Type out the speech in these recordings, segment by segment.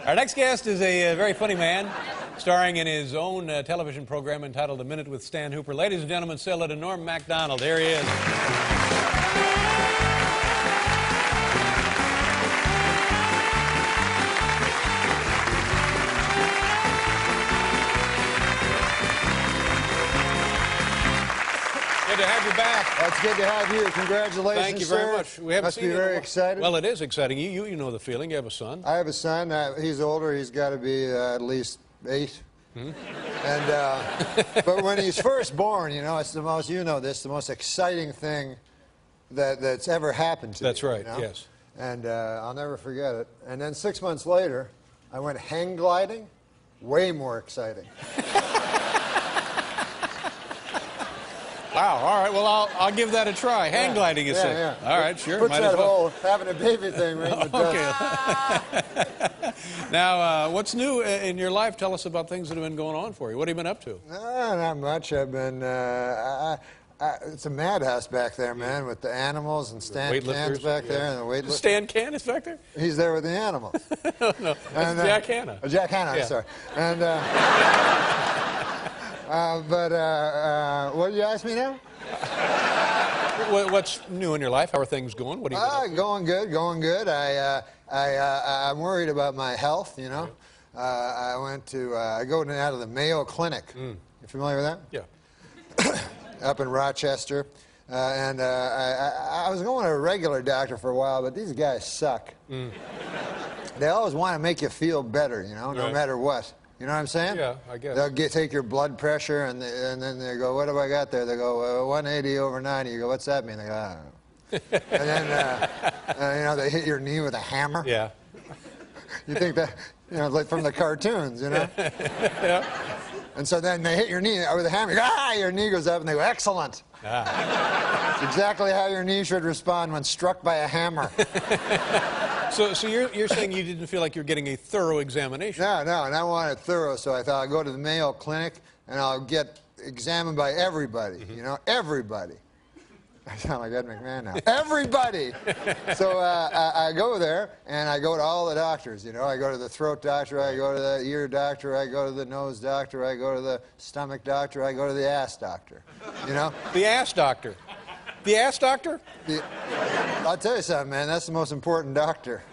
Our next guest is a very funny man, starring in his own television program entitled A Minute with Stan Hooper. Ladies and gentlemen, say hello to Norm Macdonald. Here he is. Good to have you back. That's good to have you. Congratulations, Thank you very much. We haven't Must seen be very excited. Well, it is exciting. You know the feeling. You have a son. I have a son. He's older. He's got to be at least 8. And but when he's first born, you know, it's the most. You know this, the most exciting thing that's ever happened to That's me. right. You know? Yes. And I'll never forget it. And then 6 months later, I went hang gliding. Way more exciting. Wow. All right. Well, I'll give that a try. Hang gliding, you say? Yeah. All right. Sure. Puts Might that as well. whole having a baby thing right in the dust. Okay. Now, what's new in your life? Tell us about things that have been going on for you. What have you been up to? Not much. I've been. It's a madhouse back there, man, with the animals and Stan Can's back there and the weightlifters. Stan Can is back there? He's there with the animals. No, and, that's Jack Hanna. Jack Hanna, Yeah. I'm sorry. And what did you ask me now? What's new in your life? How are things going? What are you Going good, going good. I'm worried about my health, you know. I go out of the Mayo Clinic. You familiar with that? Yeah. Up in Rochester. I was going to a regular doctor for a while, but these guys suck. They always want to make you feel better, you know, no matter what. You know what I'm saying? Yeah, I guess. They'll take your blood pressure, and then they go, what have I got there? They go, 180 over 90. You go, what's that mean? They go, I don't know. And then, you know, they hit your knee with a hammer. Yeah. You think that, you know, like from the cartoons, you know? Yeah. And so then they hit your knee with a hammer. You go, your knee goes up, and they go, excellent. It's exactly how your knee should respond when struck by a hammer. So you're saying you didn't feel like you're getting a thorough examination? No, and I wanted thorough, so I thought I'd go to the Mayo Clinic, and I'll get examined by everybody, you know, everybody. I sound like Ed McMahon now. Everybody! So I go there, and I go to all the doctors, you know. I go to the throat doctor, I go to the ear doctor, I go to the nose doctor, I go to the stomach doctor, I go to the ass doctor, you know. The ass doctor. The ass doctor? I'll tell you something, man. That's the most important doctor.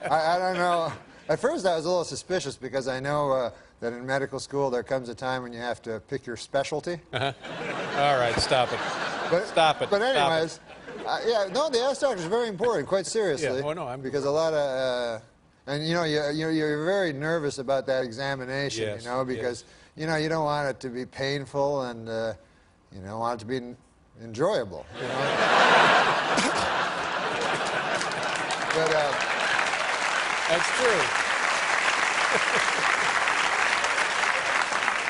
I don't know. At first, I was a little suspicious because I know that in medical school there comes a time when you have to pick your specialty. All right, stop it. Stop it. But anyways, the ass doctor is very important, quite seriously. Yeah. Oh, no, because a lot of, and you know, you're very nervous about that examination, yes, you know, because you know you don't want it to be painful and you know want it to be enjoyable, you know. But that's true.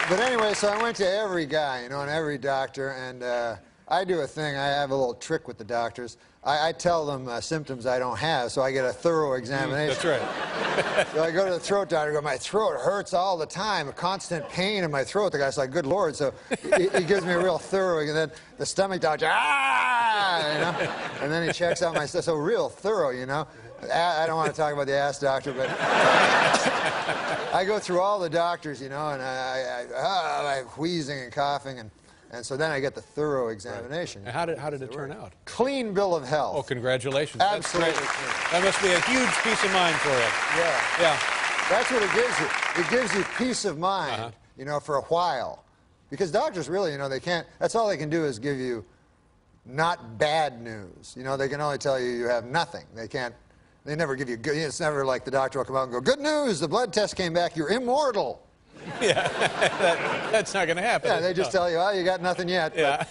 But anyway, so I went to every guy, you know, and every doctor, and I do a thing. I have a little trick with the doctors. I tell them symptoms I don't have, so I get a thorough examination. That's right. So I go to the throat doctor, I go, my throat hurts all the time, a constant pain in my throat. The guy's like, good Lord. So he gives me a real thorough, and then the stomach doctor, you know, and then he checks out my stuff. So real thorough, you know. I don't want to talk about the ass doctor, but I go through all the doctors, you know, and I'm wheezing and coughing, and so then I get the thorough examination. Right. And how did it turn out? Clean bill of health. Oh, congratulations. Absolutely. That must be a huge peace of mind for you. Yeah. Yeah. That's what it gives you. It gives you peace of mind, you know, for a while. Because doctors really, you know, they can't, that's all they can do is give you not bad news. You know, they can only tell you you have nothing. They never give you good. It's never like the doctor will come out and go, good news, the blood test came back, you're immortal. Yeah, that's not going to happen. Yeah, they just tell you, oh, you got nothing yet. Yeah.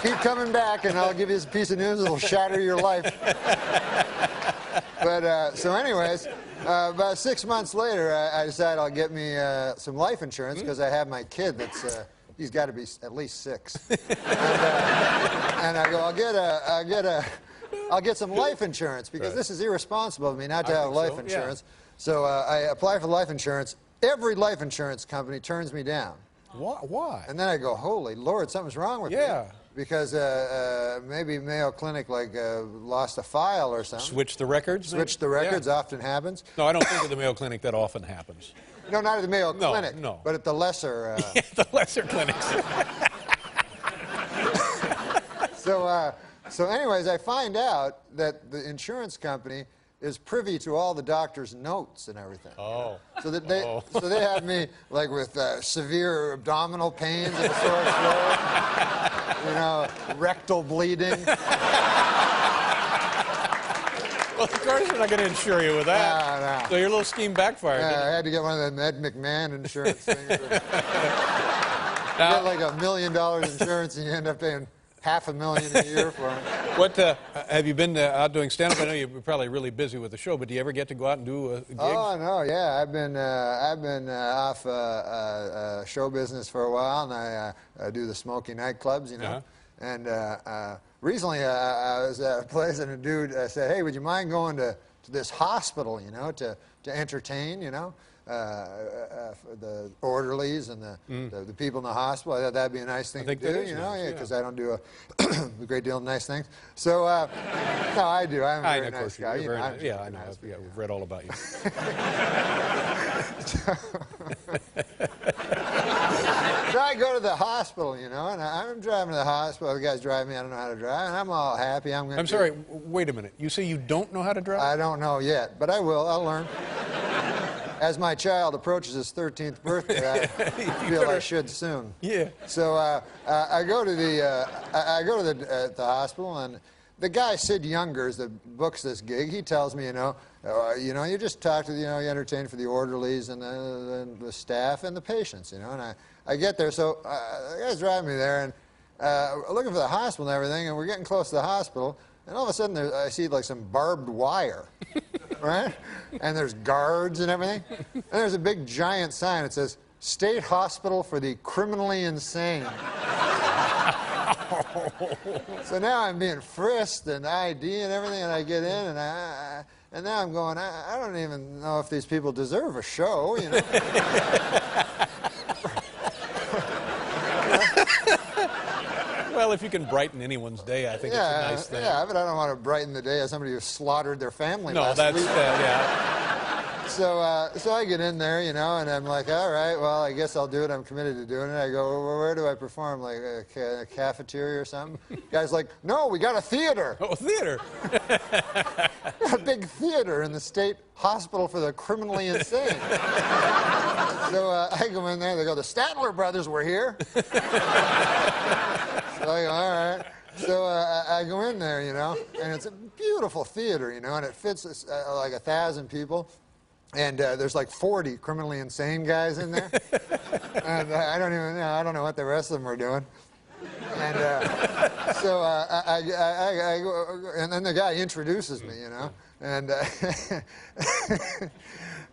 Keep coming back, and I'll give you this piece of news that'll shatter your life. But, so anyways, about 6 months later, I decided I'll get me some life insurance because I have my kid that's, he's got to be at least 6. And I go, I'll get some life insurance because this is irresponsible of me not to have life insurance. Yeah. So I apply for life insurance. Every life insurance company turns me down. Why? And then I go, holy Lord, something's wrong with me. Yeah. because maybe Mayo Clinic lost a file or something. Switch the records? Switch the records, Yeah. often happens. No, I don't think at the Mayo Clinic that often happens. No, not at the Mayo Clinic, no. but at the lesser. Yeah, the lesser clinics. So anyways, I find out that the insurance company is privy to all the doctor's notes and everything. Oh. So that they have me like with severe abdominal pains and a sore throat, you know, rectal bleeding. Well, of course they're not going to insure you with that. No. So your little scheme backfired. Yeah, didn't I it? had to get one of the Ed McMahon insurance things. You Now, get like $1 million insurance and you end up paying $500,000 a year for it. what have you been out doing stand-up? I know you're probably really busy with the show, but do you ever get to go out and do gigs? Oh no, yeah, I've been off show business for a while, and I do the smoky nightclubs, you know. And recently I was at a place, and a dude said, "Hey, would you mind going to this hospital, you know, to entertain, you know, the orderlies and the people in the hospital? I thought that'd be a nice thing to do, you know, because I don't do a great deal of nice things. So, no, I do. I'm a very nice guy. Yeah, I know. Yeah, we've read all about you. So I go to the hospital, you know, and I'm driving to the hospital. The guy's driving me. I don't know how to drive, and I'm all happy. I'm sorry. Wait a minute. You say you don't know how to drive? I don't know yet, but I will. I'll learn. As my child approaches his 13th birthday, I feel I should soon. Yeah. So I go to the the hospital, and the guy Sid Youngers that books this gig, he tells me, you know, you just talk to you entertain for the orderlies and the staff and the patients, you know. And I get there, so the guy's driving me there, and looking for the hospital and everything, and we're getting close to the hospital, and all of a sudden I see like some barbed wire. Right? And there's guards and everything. And there's a big giant sign that says, State Hospital for the Criminally Insane. So now I'm being frisked and ID and everything, and I get in, and now I'm going, I don't even know if these people deserve a show, you know. Well, if you can brighten anyone's day, I think it's a nice thing. Yeah, but I don't want to brighten the day of somebody who slaughtered their family last week. Yeah. So I get in there, you know, and I'm like, all right, well, I guess I'll do it. I'm committed to doing it. I go, well, where do I perform? Like a cafeteria or something? Guy's like, no, we got a theater. Oh, theater. A big theater in the State Hospital for the Criminally Insane. So I go in there. They go, the Statler brothers were here. So I go, all right. So I go in there, you know, and it's a beautiful theater, you know, and it fits like 1,000 people. And there's like 40 criminally insane guys in there. And I don't even know. I don't know what the rest of them are doing. And so I go, and then the guy introduces me, you know. And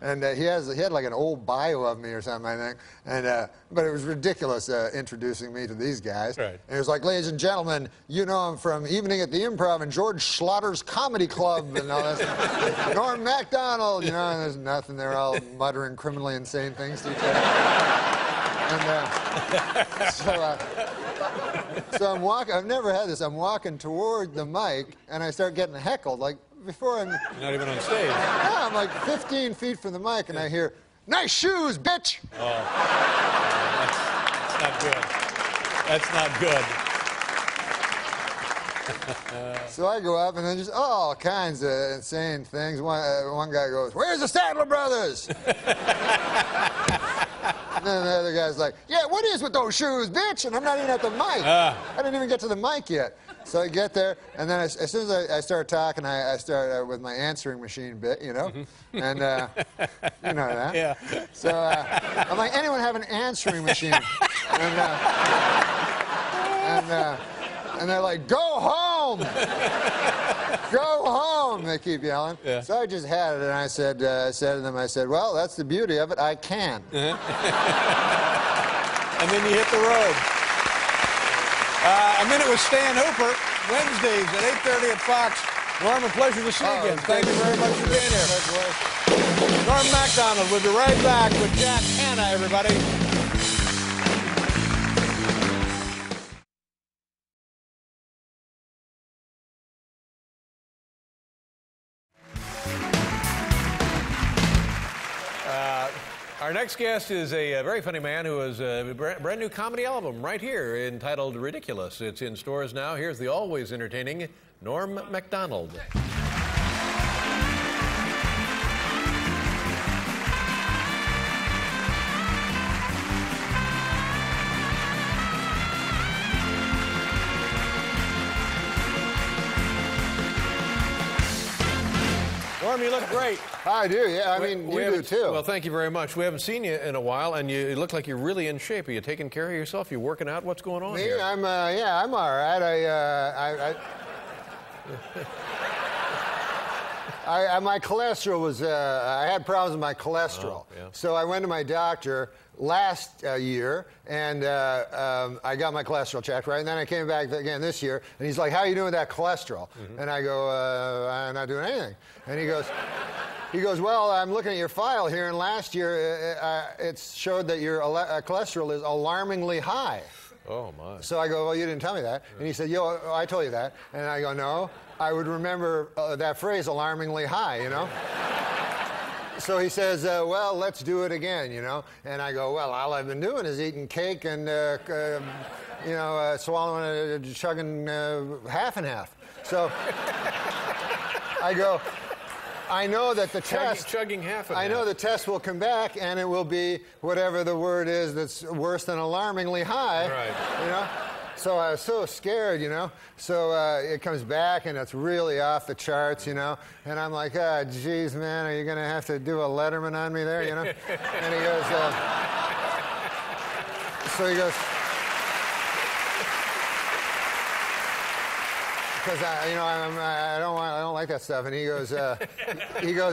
and he had like an old bio of me or something, I think. And but it was ridiculous introducing me to these guys. Right. And he was like, ladies and gentlemen, you know him from Evening at the Improv and George Schlotter's Comedy Club and all this. Norm Macdonald, you know, and there's nothing. They're all muttering criminally insane things to each other. And so I'm walking. I've never had this. I'm walking toward the mic, and I start getting heckled. Like before I'm. You're not even on stage. Yeah, I'm like 15 feet from the mic, and I hear, "Nice shoes, bitch." Oh, that's not good. That's not good. So I go up, and then just all kinds of insane things. One guy goes, "Where's the Statler brothers?" And then the other guy's like, "Yeah, what is with those shoes, bitch?" And I'm not even at the mic. I didn't even get to the mic yet. So I get there, and then as soon as I start talking, I start with my answering machine bit, you know? And you know that. Yeah. So I'm like, anyone have an answering machine? And they're like, go home! Go home! They keep yelling. Yeah. So I just had it, and I said to them, well, that's the beauty of it. I can. And then you hit the road. A Minute with Stan Hooper, Wednesdays at 8:30 at Fox. Norm, a pleasure to see you again. Thank you very much for being here. Norm Macdonald. We'll be right back with Jack Hanna, everybody. Our next guest is a very funny man who has a brand new comedy album right here entitled Ridiculous. It's in stores now. Here's the always entertaining Norm Macdonald. Norm, you look great. I do, yeah. I mean, you do too. Well, thank you very much. We haven't seen you in a while, and you look like you're really in shape. Are you taking care of yourself? You working out? What's going on here? I'm all right. My cholesterol was, I had problems with my cholesterol. Oh, yeah. So I went to my doctor last year, and I got my cholesterol checked, right? And then I came back again this year, and he's like, how are you doing with that cholesterol? Mm-hmm. And I go, I'm not doing anything. And he goes, well, I'm looking at your file here, and last year it showed that your cholesterol is alarmingly high. Oh, my. So I go, well, you didn't tell me that. And he said, yo, I told you that. And I go, no, I would remember that phrase, alarmingly high, you know? So he says, well, let's do it again, you know? And I go, well, all I've been doing is eating cake and, swallowing, chugging half and half. So I go, I know that the test... Chugging half and I know half. the test will come back, and it will be whatever the word is that's worse than alarmingly high. Right. You know? So I was so scared, you know? So it comes back, and it's really off the charts, you know? And I'm like, geez, man, are you going to have to do a Letterman on me there, you know? And he goes, so he goes... Because I don't like that stuff. And he goes,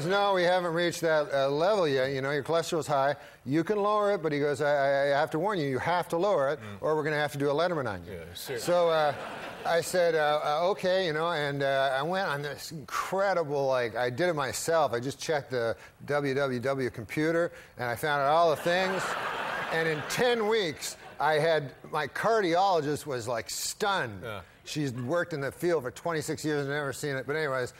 no, we haven't reached that level yet. You know, your cholesterol's high. You can lower it, but he goes, I have to warn you, you have to lower it, or we're going to have to do a Letterman on you. Yeah, seriously. So I said, okay, you know, and I went on this incredible, like, I did it myself. I just checked the www computer, and I found out all the things. And in 10 weeks, my cardiologist was like stunned. Yeah. She's worked in the field for 26 years and never seen it. But anyways,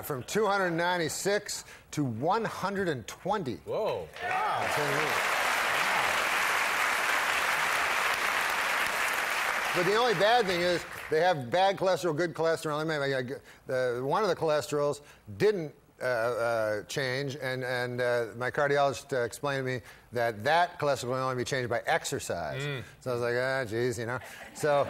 from 296 to 120. Whoa, wow. 10 weeks. But the only bad thing is they have bad cholesterol, good cholesterol. One of the cholesterols didn't change, and my cardiologist explained to me that cholesterol can only be changed by exercise. So I was like, geez, you know. So,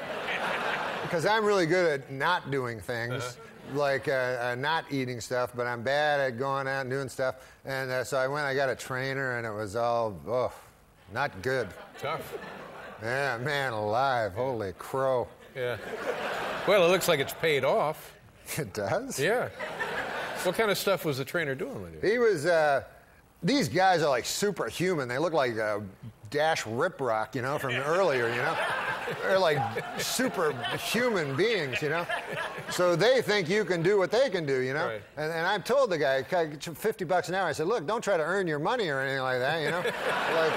because I'm really good at not doing things, like not eating stuff, but I'm bad at going out and doing stuff. And so I got a trainer, and it was all, not good. Tough. Yeah, man alive, holy crow. Yeah. Well, it looks like it's paid off. It does? Yeah. What kind of stuff was the trainer doing with you? He was, these guys are like superhuman. They look like Dash Rip Rock, you know, from earlier, you know? They're like superhuman beings, you know? So they think you can do what they can do, you know? Right. And I've told the guy, $50 an hour, I said, look, don't try to earn your money or anything like that, you know? Like,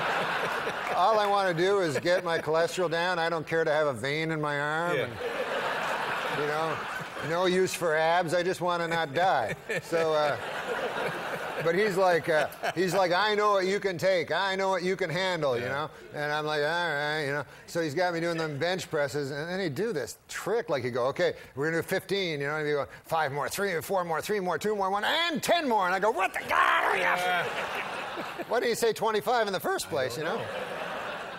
all I want to do is get my cholesterol down. I don't care to have a vein in my arm. Yeah. And, you know, no use for abs. I just want to not die. So, but he's like, I know what you can take. I know what you can handle, you know? And I'm like, all right, you know? So he's got me doing them bench presses, and then he'd do this trick, like he'd go, okay, we're going to do 15, you know? And he'd go, 5 more, 3, 4 more, 3 more, 2 more, 1, and 10 more. And I go, what the God? Why didn't you say 25 in the first place, you know?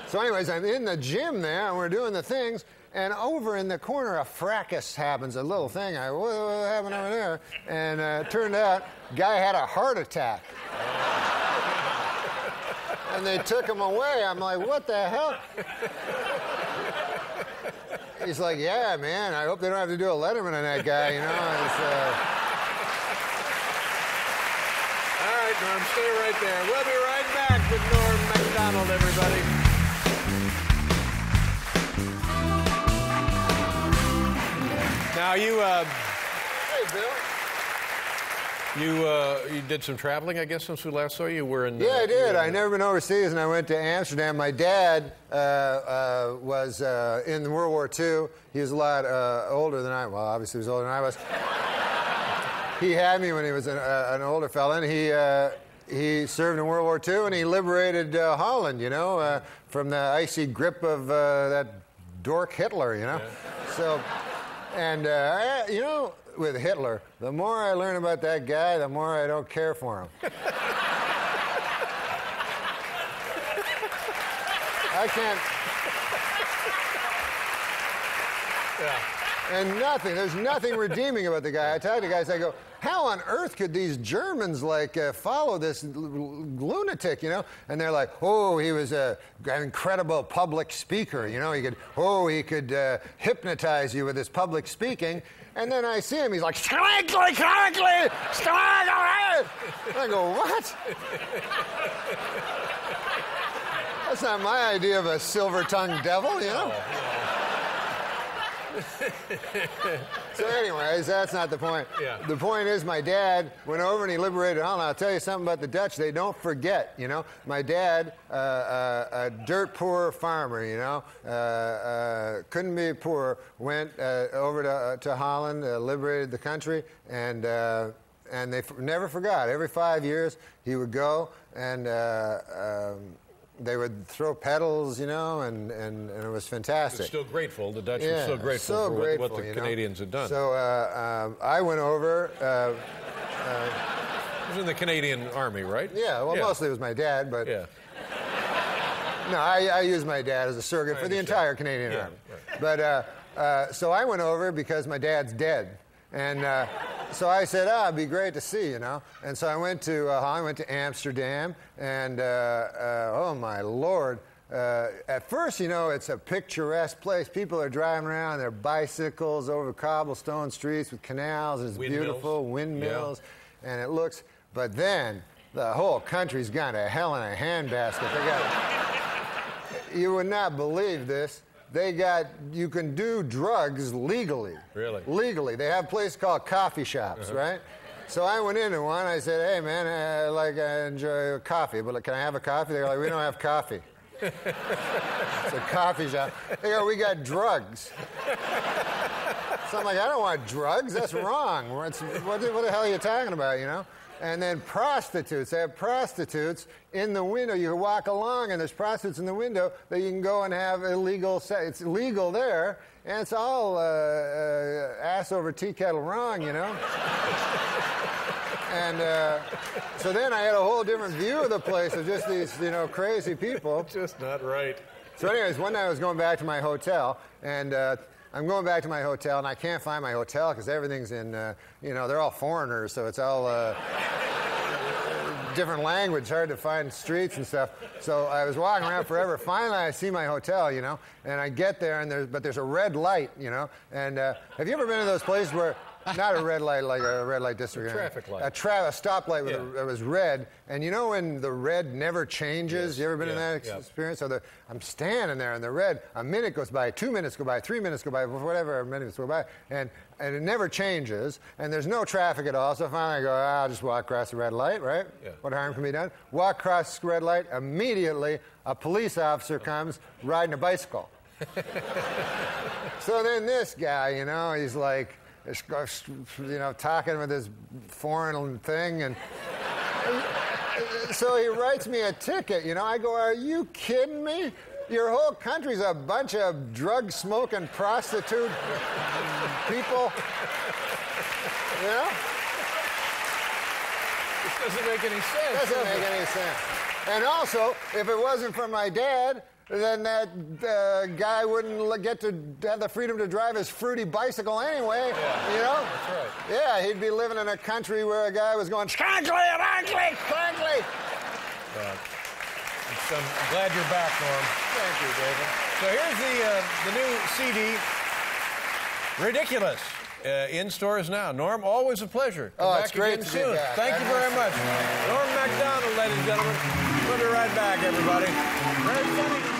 So anyways, I'm in the gym there, and we're doing the things, and over in the corner, a fracas happens, a little thing. What happened over there? And it turned out, guy had a heart attack. And they took him away. I'm like, what the hell? He's like, yeah, man, I hope they don't have to do a Letterman on that guy, you know? All right, Norm, stay right there. We'll be right back with Norm Macdonald, everybody. Now, Hey, Bill. You did some traveling, I guess, since we last saw you. You were in... Yeah, I did. I'd never been overseas, and I went to Amsterdam. My dad was in World War II. He was a lot older than I was. Well, obviously, he was older than I was. He had me when he was an older fella, and he served in World War II, and he liberated Holland, you know, from the icy grip of that dork Hitler, you know. Yeah. So, and, you know, with Hitler, the more I learn about that guy, the more I don't care for him. I can't... Yeah. And there's nothing redeeming about the guy. I talk to guys, I go, how on earth could these Germans, like, follow this lunatic, you know? And they're like, oh, he was an incredible public speaker, you know? He could hypnotize you with his public speaking. And then I see him, he's like, strangely. I go, what? That's not my idea of a silver-tongued devil, you know? So anyways, that's not the point. Yeah. The point is my dad went over and he liberated Holland. I'll tell you something about the Dutch. They don't forget, you know. My dad, a dirt poor farmer, you know, couldn't be poor, went over to Holland, liberated the country, and they never forgot. Every 5 years he would go and they would throw petals, you know, and it was fantastic. They're still grateful. The Dutch were still grateful for what the Canadians had done. So I went over. He was in the Canadian Army, right? Yeah, well, mostly it was my dad, but... Yeah. No, I used my dad as a surrogate for the entire Canadian Army. Right. But, so I went over because my dad's dead. And so I said, it'd be great to see, you know. And so I went to Amsterdam, and oh my Lord. At first, you know, it's a picturesque place. People are driving around on their bicycles over cobblestone streets with canals. It's beautiful, windmills, and it looks, but then the whole country's gone to hell in a handbasket. They got, you would not believe this. You can do drugs legally. Really? Legally. They have a place called coffee shops, right? So I went into one, I said, hey man, I enjoy coffee, but can I have a coffee? They're like, we don't have coffee. It's a coffee shop. They go, we got drugs. So I'm like, I don't want drugs, that's wrong. What the hell are you talking about, you know? And then prostitutes. They have prostitutes in the window. You walk along, and there's prostitutes in the window that you can go and have illegal sex. It's legal there, and it's all ass over tea kettle wrong, you know? And so then I had a whole different view of the place of just these, you know, crazy people. Just not right. So anyways, one night I was going back to my hotel, and I'm going back to my hotel, and I can't find my hotel because everything's in, you know, they're all foreigners, so it's all different language, hard to find streets and stuff. So I was walking around forever. Finally, I see my hotel, you know, and I get there, and there's a red light, you know. And have you ever been to those places where, not a red light like a red light district. A traffic light. A stoplight that was red. And you know when the red never changes? Yes. You ever been in that experience? So I'm standing there in the red. A minute goes by, 2 minutes go by, 3 minutes go by, whatever minutes go by. And it never changes. And there's no traffic at all. So finally I go, I'll just walk across the red light, right? Yeah. What harm can be done? Walk across the red light. Immediately, a police officer comes riding a bicycle. So then this guy, you know, he's like, you know, talking with this foreign thing, and so he writes me a ticket, you know. I go, are you kidding me? Your whole country's a bunch of drug-smoking prostitute people, you know? This doesn't make any sense. Doesn't make any sense. And also, if it wasn't for my dad, then that guy wouldn't get to have the freedom to drive his fruity bicycle anyway, you know? That's right. Yeah, he'd be living in a country where a guy was going, frankly. I'm glad you're back, Norm. Thank you, David. So here's the new CD, Ridiculous, in stores now. Norm, always a pleasure. Come back it's great again to soon. be back. Thank you very much. Norm Macdonald, ladies and gentlemen. We'll be right back, everybody. Very funny.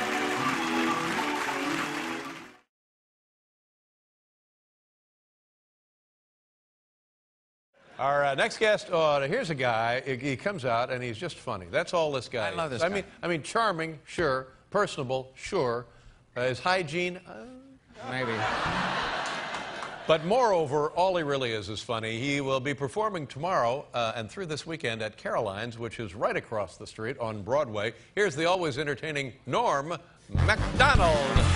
Our next guest, here's a guy. He comes out and he's just funny. That's all this guy is. I love this guy. I mean, charming, sure. Personable, sure. His hygiene, maybe. But moreover, all he really is funny. He will be performing tomorrow and through this weekend at Caroline's, which is right across the street on Broadway. Here's the always entertaining Norm Macdonald.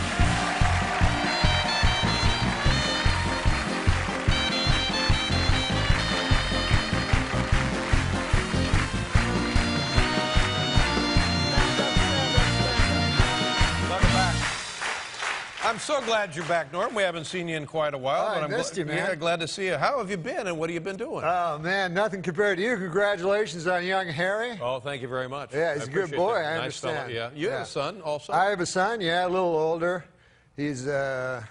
I'm so glad you're back, Norm. We haven't seen you in quite a while. Oh, but I I'm missed you, man. Yeah, glad to see you. How have you been, and what have you been doing? Oh, man, nothing compared to you. Congratulations on young Harry. Oh, thank you very much. Yeah, he's a good boy, that. I Nice understand. Fella. Yeah. You have a son also? I have a son, yeah, a little older. He's, I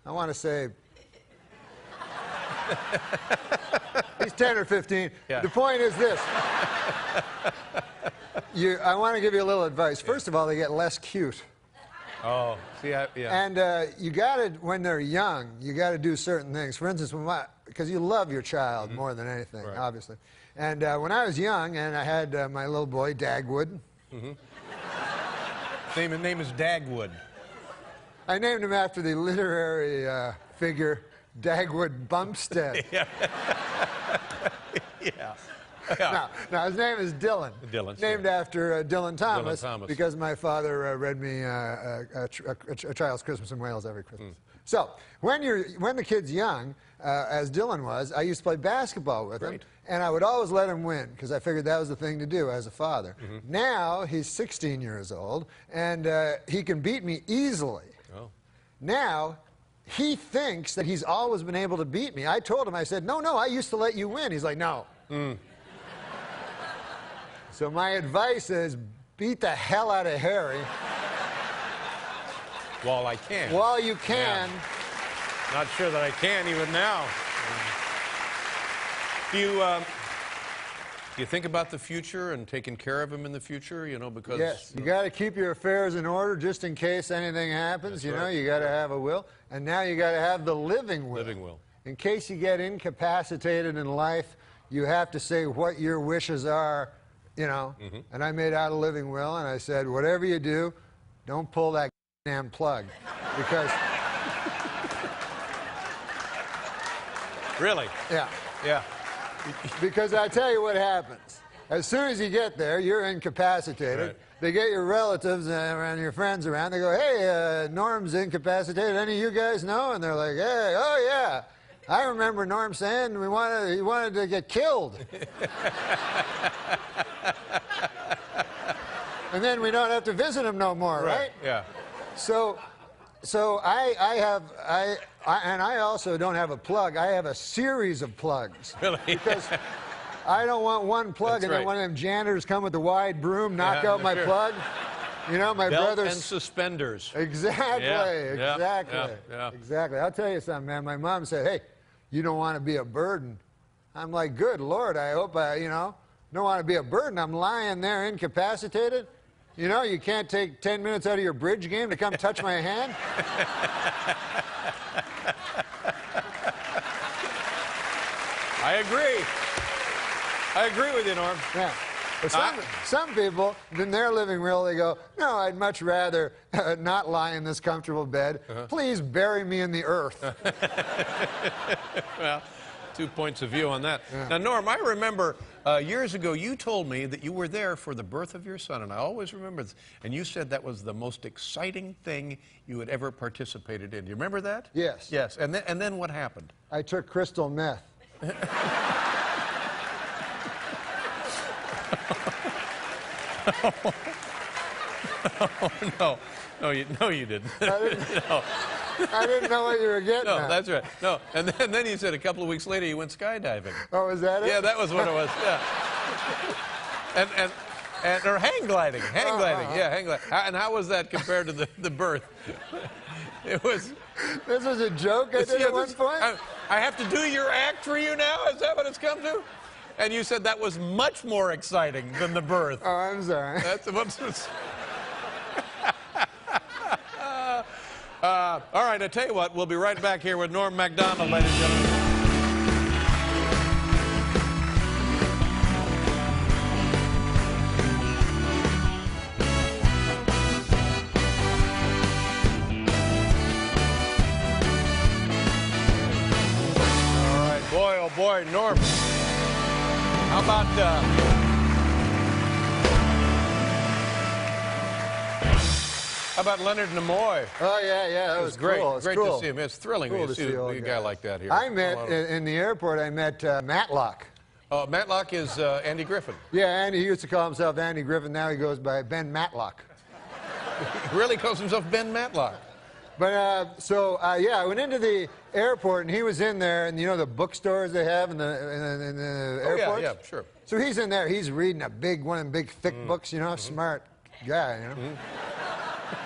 want to say, he's 10 or 15. Yeah. The point is this. I want to give you a little advice. First of all, they get less cute. Oh, see, yeah. And you got to, when they're young, you got to do certain things. For instance, because you love your child more than anything, Right. obviously. And when I was young, and I had my little boy, Dagwood. Name is Dagwood. I named him after the literary figure Dagwood Bumpstead. Yeah. Yeah. No, his name is Dylan. Dylan, Named sure. after Dylan Thomas, Thomas. because my father read me a Child's Christmas in Wales every Christmas. So when the kid's young, as Dylan was, I used to play basketball with him, Great. and I would always let him win because I figured that was the thing to do as a father. Now he's 16 years old, and he can beat me easily. Oh. Now, he thinks that he's always been able to beat me. I told him, I said, no, I used to let you win. He's like, no. So my advice is beat the hell out of Harry. While I can. While you can. Yeah. Not sure that I can even now. Do you think about the future and taking care of him in the future? You know, because Yes, you got to keep your affairs in order just in case anything happens. That's You know, right. you got to have a will, and now you got to have the living will. Living will. In case you get incapacitated in life, you have to say what your wishes are. You know, and I made out a living will, and I said, whatever you do, don't pull that damn plug, because Really? yeah. Yeah. Because I tell you what happens. As soon as you get there, you're incapacitated. Right. They get your relatives and your friends around. They go, hey, Norm's incapacitated. Any of you guys know? And they're like, hey, oh, yeah. I remember Norm saying he wanted to get killed. And then we don't have to visit him no more, right? Yeah. So I also don't have a plug. I have a series of plugs. Really? Because I don't want one plug That's and then right. one of them janitors come with the wide broom, knock Yeah, out my sure. plug. You know, my Belt brother's... and suspenders. Exactly, Yeah, exactly. yeah. Exactly. I'll tell you something, man. My mom said, hey, you don't want to be a burden. I'm like, good Lord, I hope I, don't want to be a burden. I'm lying there incapacitated. You know, you can't take 10 minutes out of your bridge game to come touch my hand. I agree. I agree with you, Norm. Yeah. But some people, in their living will, they go, no, I'd much rather not lie in this comfortable bed. Please bury me in the earth. Well, 2 points of view on that. Yeah. Now, Norm, I remember years ago you told me that you were there for the birth of your son, and I always remember this. And you said that was the most exciting thing you had ever participated in. Do you remember that? Yes. Yes. And then what happened? I took crystal meth. Oh, no. No, you didn't. I didn't know what you were getting No, at. that's right. No, and then you said a couple of weeks later you went skydiving. Oh, is that it? Yeah, that was what it was. Yeah. Or hang gliding. Hang gliding. Yeah, hang gliding. And how was that compared to the birth? It was. This was a joke I did at one point? I have to do your act for you now? Is that what it's come to? And you said that was much more exciting than the birth. Oh, I'm sorry. That's what's. All right, I tell you what, we'll be right back here with Norm Macdonald, ladies and gentlemen. Oh, boy, Norm. How about Leonard Nimoy? Oh, yeah, that was great. cool. Great cool. to see him. It's thrilling Cool when to you see see a guy like that here. I met, in the airport, I met Matlock. Matlock is Andy Griffin. Yeah, Andy, he used to call himself Andy Griffin. Now he goes by Ben Matlock. He really calls himself Ben Matlock. But, yeah, I went into the airport, and he was in there, and you know the bookstores they have in the airports? Yeah, sure. So he's in there. He's reading one of them big, thick books, you know, smart guy, you know.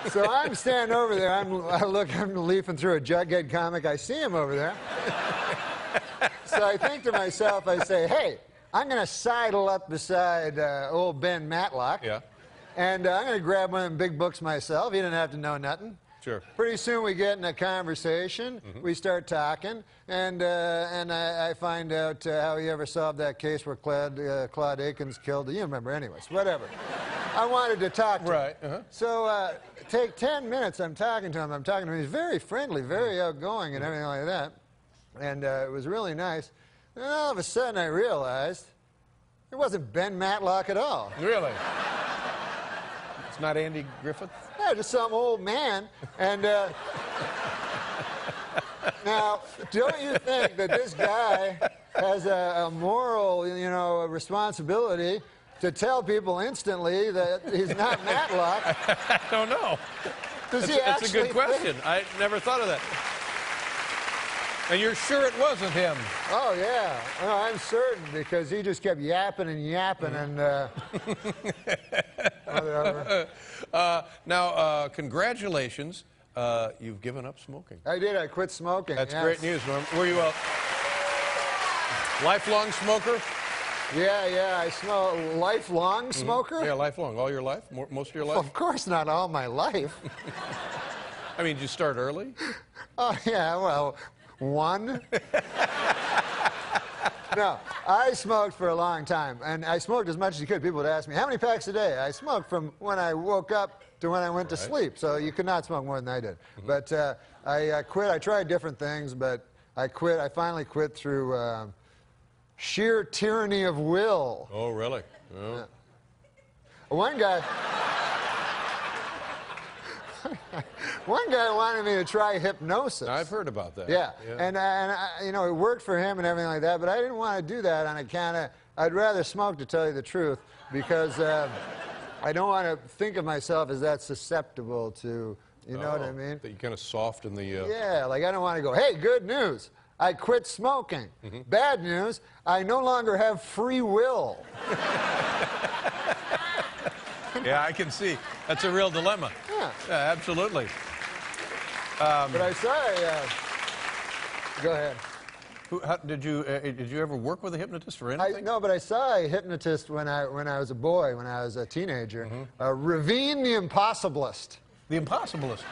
So I'm standing over there. I'm leafing through a Jughead comic. I see him over there. So I think to myself, I say, hey, I'm going to sidle up beside old Ben Matlock. Yeah. And I'm going to grab one of them big books myself. He didn't have to know nothing. Sure. Pretty soon we get in a conversation. We start talking, and I find out how he ever solved that case where Claude Akins killed. You remember, anyways. Whatever. I wanted to talk to him. Right. So take 10 minutes. I'm talking to him. He's very friendly, very outgoing, and everything like that. And it was really nice. And then all of a sudden I realized it wasn't Ben Matlock at all. Really? It's not Andy Griffith? Yeah, just some old man. And now, don't you think that this guy has a moral, a responsibility to tell people instantly that he's not Matlock? I don't know. That's a good question. I never thought of that. And you're sure it wasn't him? Oh, yeah. No, I'm certain, because he just kept yapping and yapping and... whatever. Now, congratulations. You've given up smoking. I did. I quit smoking. That's great news, Norm. Were you a lifelong smoker? Yeah. I smoke. Lifelong smoker? Yeah, lifelong. All your life? Most of your life? Well, of course not all my life. I mean, did you start early? Oh, yeah, well, one. No, I smoked for a long time, and I smoked as much as you could. People would ask me, how many packs a day? I smoked from when I woke up to when I went to sleep, so you could not smoke more than I did. But I quit. I tried different things, but I quit. I finally quit through sheer tyranny of will. Oh, really? Oh. Yeah. One guy wanted me to try hypnosis. I've heard about that. Yeah. And it worked for him and everything like that, but I didn't want to do that on account of, I'd rather smoke, to tell you the truth, because I don't want to think of myself as that susceptible to, you know what I mean? That you're kind of soft in the... Yeah, like I don't want to go, hey, good news, I quit smoking. Bad news, I no longer have free will. Yeah, I can see. That's a real dilemma. Yeah. Yeah, absolutely. But I saw go ahead. Did you ever work with a hypnotist or anything? No, but I saw a hypnotist when I was a boy, when I was a teenager. Ravine the Impossibilist. The Impossibilist.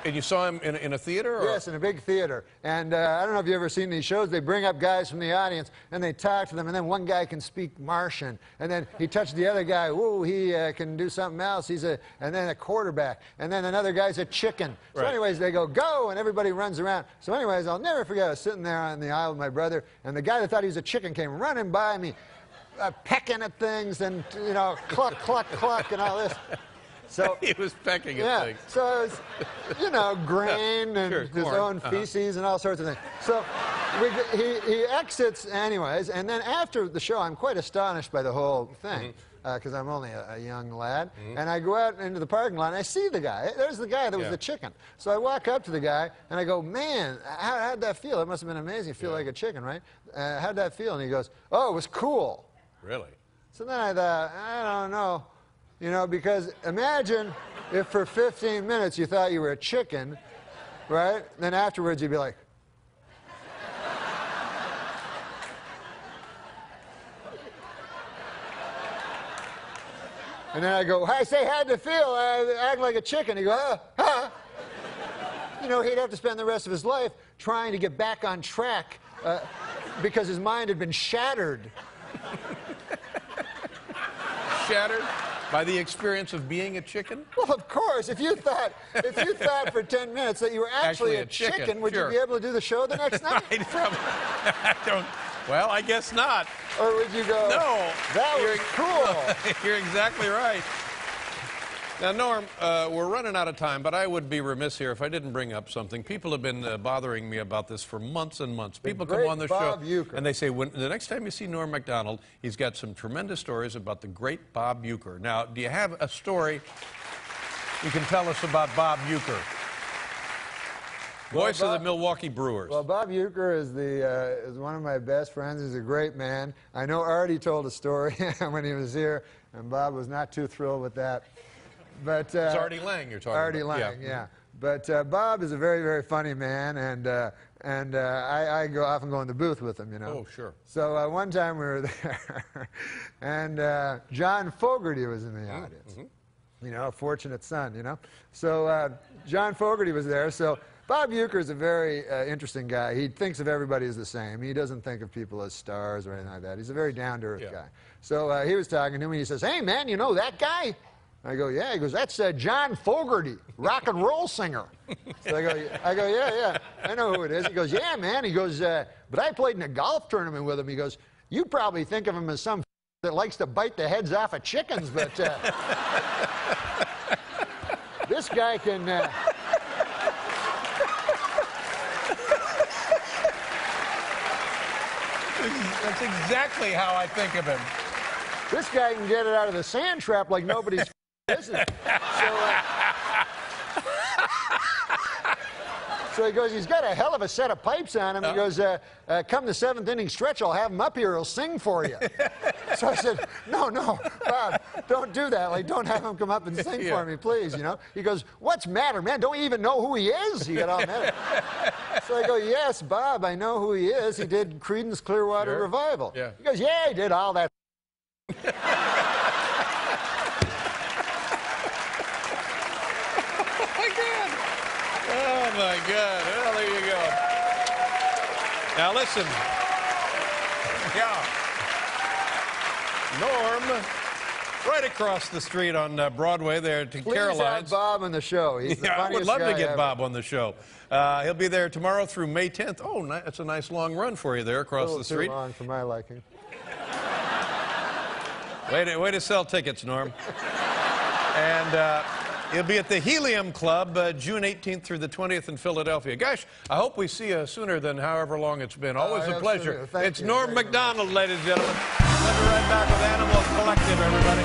And you saw him in a theater? Or? Yes, in a big theater. And I don't know if you've ever seen these shows. They bring up guys from the audience, and they talk to them, and then one guy can speak Martian, and then he touched the other guy. Ooh, he can do something else. And then a quarterback. And then another guy's a chicken. So anyways, they go, and everybody runs around. So anyways, I'll never forget, I was sitting there on the aisle with my brother, and the guy that thought he was a chicken came running by me, pecking at things, and, cluck, cluck, cluck, and all this. So he was pecking at things. So it was, grain and his own feces and all sorts of things. So he exits anyways, and then after the show, I'm quite astonished by the whole thing, because I'm only a young lad, and I go out into the parking lot, and I see the guy. There's the guy that was the chicken. So I walk up to the guy, and I go, man, how'd that feel? It must have been amazing. Feel like a chicken, right? How'd that feel? And he goes, oh, it was cool. Really? So then I thought, I don't know. Because imagine if for 15 minutes you thought you were a chicken, right? Then afterwards you'd be like... And then I go, I say, how'd it feel? I act like a chicken. He go, huh? He'd have to spend the rest of his life trying to get back on track because his mind had been shattered. Shattered? By the experience of being a chicken? Well, of course. If you thought for 10 minutes that you were actually a chicken, would you be able to do the show the next night? Well, I guess not. Or would you go, No. that was cool? You're exactly right. Now, Norm, we're running out of time, but I would be remiss here if I didn't bring up something. People have been bothering me about this for months and months. People come on the show and they say, the next time you see Norm Macdonald, he's got some tremendous stories about the great Bob Uecker. Now, do you have a story you can tell us about Bob Uecker? Voice of the Milwaukee Brewers. Well, Bob Uecker is one of my best friends. He's a great man. I know Artie told a story when he was here, and Bob was not too thrilled with that. But it's Artie Lang you're talking Artie about. Lang, yeah. But Bob is a very, very funny man, and I often go in the booth with him, you know. Oh, sure. So one time we were there, and John Fogerty was in the audience. Mm-hmm. You know, a fortunate son, you know. So John Fogerty was there. So Bob Uecker is a very interesting guy. He thinks of everybody as the same. He doesn't think of people as stars or anything like that. He's a very down-to-earth guy. So he was talking to me, and he says, "Hey, man, you know that guy?" I go, "Yeah." He goes, "That's John Fogerty, rock and roll singer." So I go, "Yeah, I know who it is." He goes, "Yeah, man." He goes, "But I played in a golf tournament with him." He goes, "You probably think of him as some that likes to bite the heads off of chickens, but this guy can..." That's exactly how I think of him. This guy can get it out of the sand trap like nobody's business. So he goes, "He's got a hell of a set of pipes on him." He goes, "Come the seventh inning stretch, I'll have him up here. He'll sing for you." So I said, no, Bob, don't do that. Like, don't have him come up and sing for me, please, you know. He goes, "What's matter, man? Don't you even know who he is?" He got all mad. So I go, "Yes, Bob, I know who he is. He did Creedence Clearwater Revival." Yeah. He goes, "Yeah, he did all that." Oh, my God. Well, there you go. Now, listen. Yeah. Norm, right across the street on Broadway there to Caroline's. Please have Bob on the show. He's the I would funniest love guy to get ever. Bob on the show. He'll be there tomorrow through May 10th. Oh, that's a nice long run for you there across the street. Too long for my liking. Way to sell tickets, Norm. And he'll be at the Helium Club June 18th through the 20th in Philadelphia. Gosh, I hope we see you sooner than however long it's been. Always a pleasure. It's Norm Macdonald, ladies and gentlemen. We'll be right back with Animal Collective, everybody.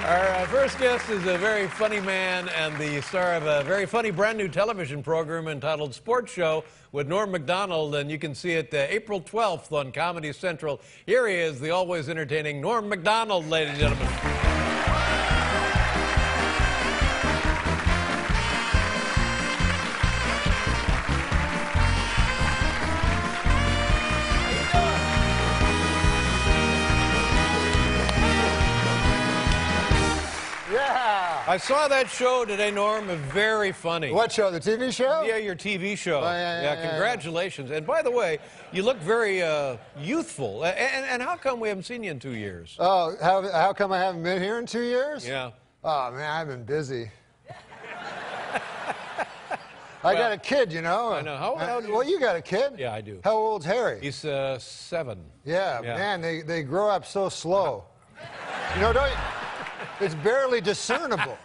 Our first guest is a very funny man and the star of a very funny brand new television program entitled Sports Show with Norm Macdonald, and you can see it April 12th on Comedy Central. Here he is, the always entertaining Norm Macdonald, ladies and gentlemen. I saw that show today, Norm. Very funny. What show? The TV show? Yeah, your TV show. Oh, yeah, congratulations. And by the way, you look very youthful. And how come we haven't seen you in 2 years? Oh, how come I haven't been here in 2 years? Yeah. Oh, man, I've been busy. I got a kid, you know. I know. How old? Well, you got a kid? Yeah, I do. How old's Harry? He's 7. Yeah, man, they grow up so slow. You know, don't you? It's barely discernible.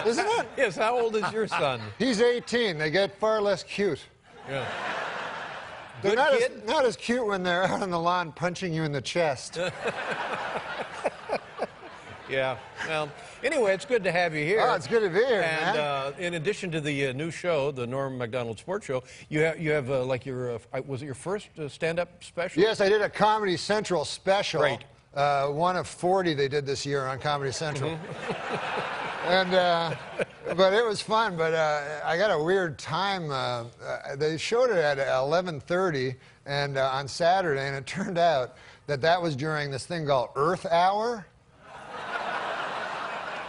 Isn't it? Yes, how old is your son? He's 18. They get far less cute. Yeah. They're Good not as cute when they're out on the lawn punching you in the chest. Yeah. Well, anyway, it's good to have you here. Oh, it's good to be here, and, man. in addition to the new show, the Norm Macdonald Sports Show, you have like your was it your first stand-up special? Yes, I did a Comedy Central special. Great. One of 40 they did this year on Comedy Central. And but it was fun. But I got a weird time. They showed it at 11:30 and on Saturday, and it turned out that was during this thing called Earth Hour.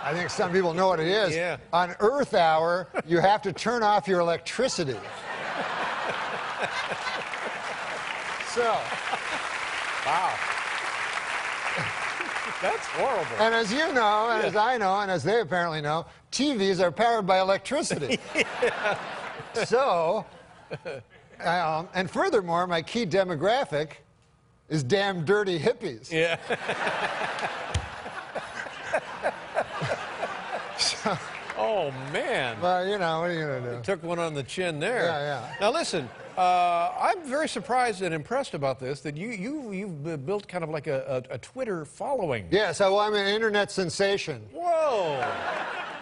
I think some people know what it is. Yeah. On Earth Hour, you have to turn off your electricity. So. Wow. That's horrible. And as you know, and as I know, and as they apparently know, TVs are powered by electricity. Yeah. So, and furthermore, my key demographic is damn dirty hippies. Yeah. So, oh, man. well, you know, what are you going to do? Took one on the chin there. Yeah, yeah. Now, listen, I'm very surprised and impressed about this, that you've built kind of like a Twitter following. Yeah, so I'm an internet sensation. Whoa.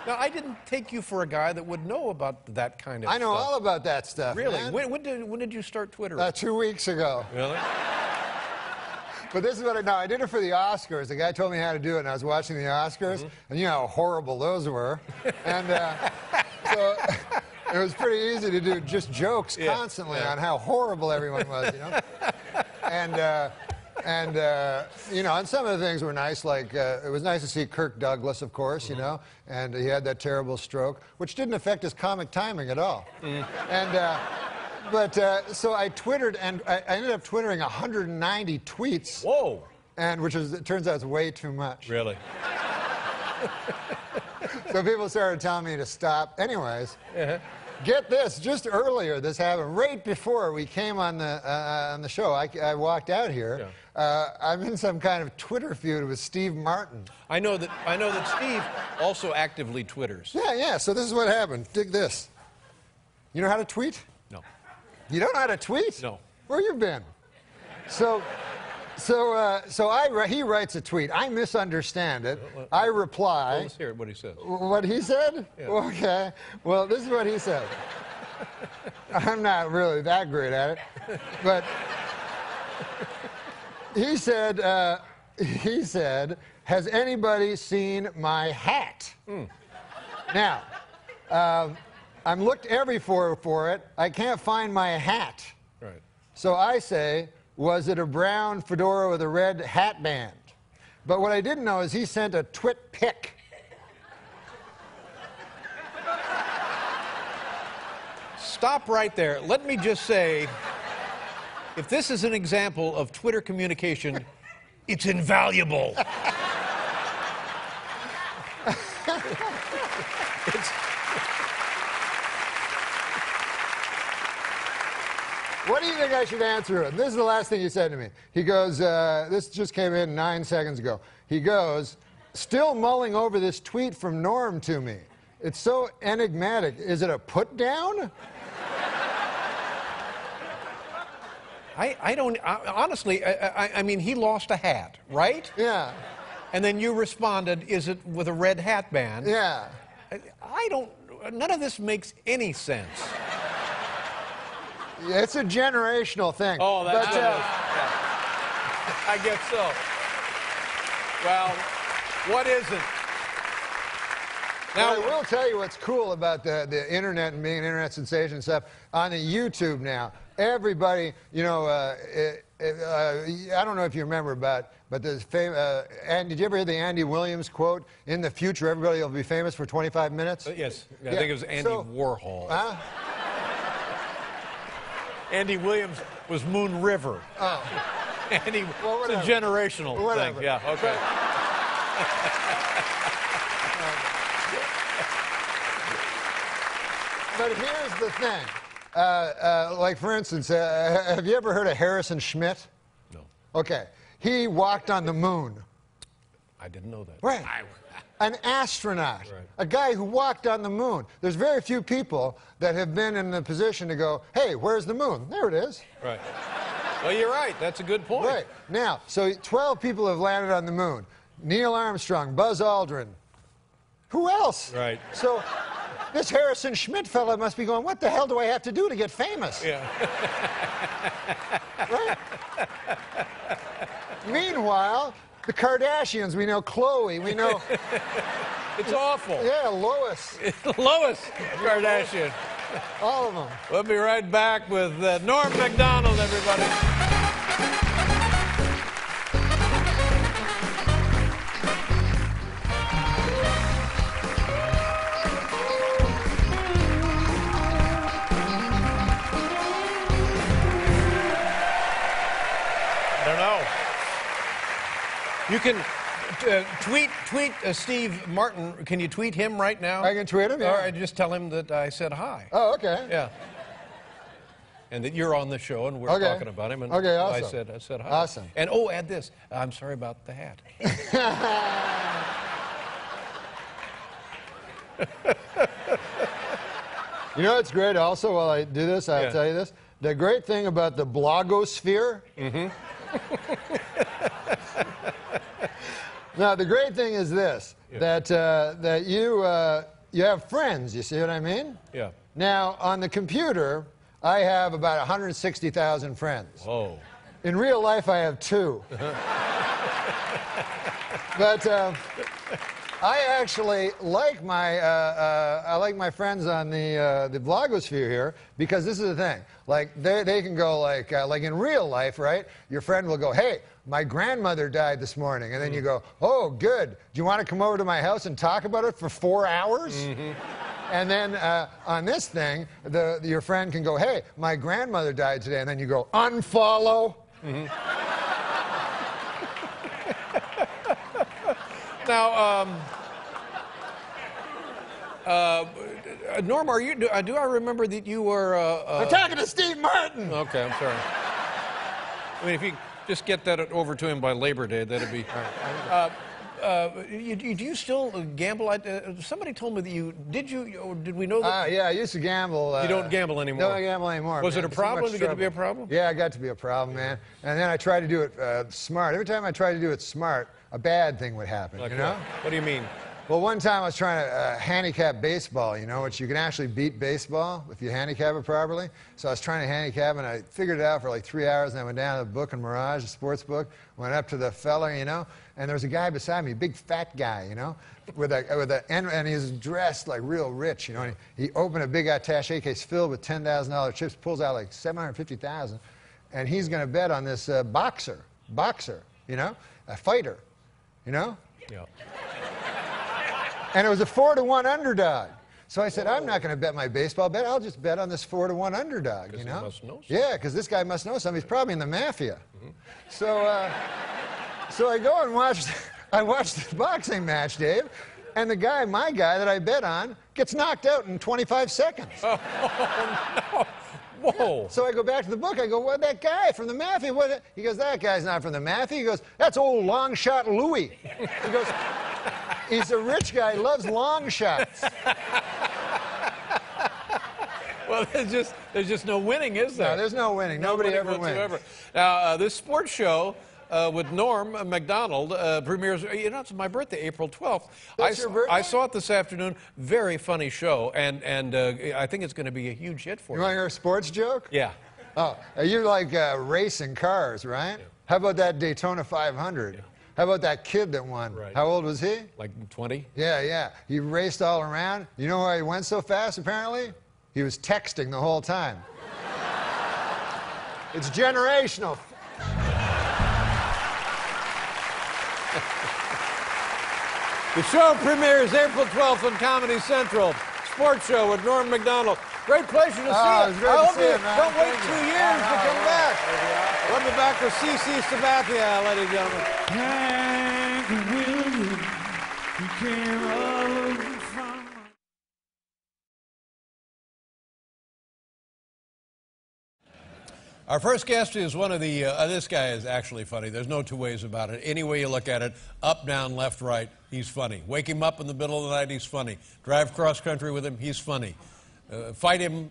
Now, I didn't take you for a guy that would know about that kind of stuff. I know all about that stuff, Really? man. When did you start Twitter? 2 weeks ago. Really? But this is what I did it for the Oscars. The guy told me how to do it, and I was watching the Oscars, and you know how horrible those were. And so it was pretty easy to do just jokes constantly on how horrible everyone was, you know. And you know, and some of the things were nice, like it was nice to see Kirk Douglas, of course, you know, and he had that terrible stroke, which didn't affect his comic timing at all. And but so I twittered, and I ended up twittering 190 tweets. Whoa. And it turns out it's way too much. Really? So people started telling me to stop. Anyways, get this, just earlier this happened, right before we came on the show. I walked out here. I'm in some kind of Twitter feud with Steve Martin. I know that Steve also actively Twitters. Yeah, so this is what happened. Dig this. You know how to tweet? No. You don't know how to tweet? No. Where you been? He writes a tweet. I misunderstand it. I reply. Well, let's hear what he says. What he said? Yeah. Okay. Well, this is what he said. I'm not really that great at it, but he said, has anybody seen my hat? Now, I'm looked everywhere for it. I can't find my hat. Right. So I say, was it a brown fedora with a red hat band? But what I didn't know is he sent a twit pic. Stop right there. Let me just say, if this is an example of Twitter communication, it's invaluable. What do you think I should answer him? This is the last thing he said to me. He goes, this just came in 9 seconds ago. He goes, still mulling over this tweet from Norm to me. It's so enigmatic. Is it a put down? Honestly, I mean, he lost a hat, right? Yeah. And then you responded, is it with a red hat band? Yeah. None of this makes any sense. It's a generational thing. Oh, that's what it is. Yeah. I guess so. Well, what isn't? Now, I will tell you what's cool about the internet and being an internet sensation and stuff. On the YouTube now, everybody, you know, I don't know if you remember but the famous, and did you ever hear the Andy Williams quote? In the future, everybody will be famous for 25 minutes? Yes. I think it was Andy Warhol. Huh? Andy Williams was Moon River. Oh. Andy, well, it's a generational thing. Yeah, okay. But here's the thing. Like, for instance, have you ever heard of Harrison Schmitt? No. Okay. He walked on the moon. I didn't know that. Right. An astronaut. Right. A guy who walked on the moon. There's very few people that have been in the position to go, hey, where's the moon? There it is. Right. Well, you're right. That's a good point. Right. Now, so 12 people have landed on the moon. Neil Armstrong, Buzz Aldrin. Who else? Right. So this Harrison Schmitt fella must be going, what the hell do I have to do to get famous? Yeah. Right? Meanwhile, the Kardashians, we know Khloe, we know... It's awful. Yeah, Lois. Lois Kardashian. All of them. We'll be right back with Norm Macdonald, everybody. You can tweet Steve Martin. Can you tweet him right now? I can tweet him, yeah. Or just tell him that I said hi. Oh, okay. Yeah. And that you're on the show, and we're Okay. talking about him. And Okay, awesome. I said hi. Awesome. And oh, add this. I'm sorry about the hat. You know what's great also, while I do this, I'll tell you this. The great thing about the blogosphere. Now, the great thing is this, that you have friends, you see what I mean? Yeah. Now, on the computer, I have about 160,000 friends. Whoa. In real life, I have 2. But I actually like my friends on the blogosphere here, because this is the thing. Like they can go like in real life, right? Your friend will go, "Hey, my grandmother died this morning," and then you go, "Oh, good. Do you want to come over to my house and talk about it for 4 hours?" And then on this thing, your friend can go, "Hey, my grandmother died today," and then you go, "Unfollow." Now, Norm, do I remember that you were... I'm talking to Steve Martin! Okay, I'm sorry. I mean, if you just get that over to him by Labor Day, that'd be... do you still gamble? Somebody told me that you... Did we know that? Yeah, I used to gamble. You don't gamble anymore? No, I gamble anymore. Was man. it a problem? Did it get to be a problem? Yeah, it got to be a problem, man. And then I tried to do it smart. Every time I tried to do it smart, a bad thing would happen, Like you know? What do you mean? Well, one time I was trying to handicap baseball, you know, which you can actually beat baseball if you handicap it properly. So I was trying to handicap, and I figured it out for like 3 hours, and I went down to the book in Mirage, the sports book, went up to the fella, you know, and there was a guy beside me, a big fat guy, you know, and he was dressed like real rich, you know, and he opened a big attaché case filled with $10,000 chips, pulls out like $750,000, and he's going to bet on this boxer, you know, a fighter, you know? Yeah. And it was a 4-to-1 underdog. So I said, I'm not going to bet my baseball bet. I'll just bet on this 4-to-1 underdog, you know? He must know something. Yeah, because this guy must know something. He's probably in the mafia. So, so I go and watch the boxing match, Dave, and my guy that I bet on, gets knocked out in 25 seconds. Oh, no. Whoa. Yeah. So I go back to the book. I go, what, that guy from the mafia? What? He goes, that guy's not from the mafia. He goes, that's old long shot Louis. He goes, he's a rich guy. He loves long shots. Well, there's just no winning, is there? No, there's no winning. Nobody ever whatsoever. wins. Now, this sports show with Norm Macdonald premieres, you know, it's my birthday, April 12th. That's your birthday? I saw it this afternoon. Very funny show, and I think it's going to be a huge hit for You want to hear a sports joke? Yeah. Oh, you like racing cars, right? Yeah. How about that Daytona 500? Yeah. How about that kid that won? Right. How old was he? Like 20? Yeah. He raced all around. You know why he went so fast, apparently? He was texting the whole time. It's generational. The show premieres April 12th on Comedy Central. Sports show with Norm Macdonald. Great pleasure to see you. It was great to see you, man. Don't wait Thank 2 you. years to come back. We'll be back with C.C. Sabathia, ladies and gentlemen. Hank Williams, he came over from... Our first guest is one of the, this guy is actually funny. There's no two ways about it. Any way you look at it, up, down, left, right, he's funny. Wake him up in the middle of the night, he's funny. Drive cross country with him, he's funny. Fight him,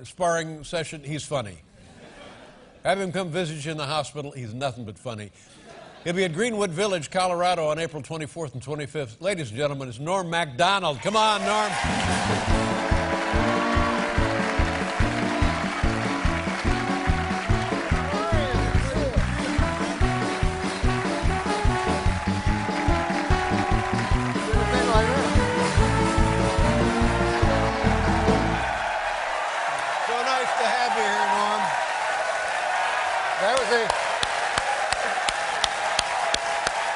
sparring session, he's funny. Have him come visit you in the hospital, he's nothing but funny. He'll be at Greenwood Village, Colorado on April 24th and 25th. Ladies and gentlemen, it's Norm Macdonald. Come on, Norm.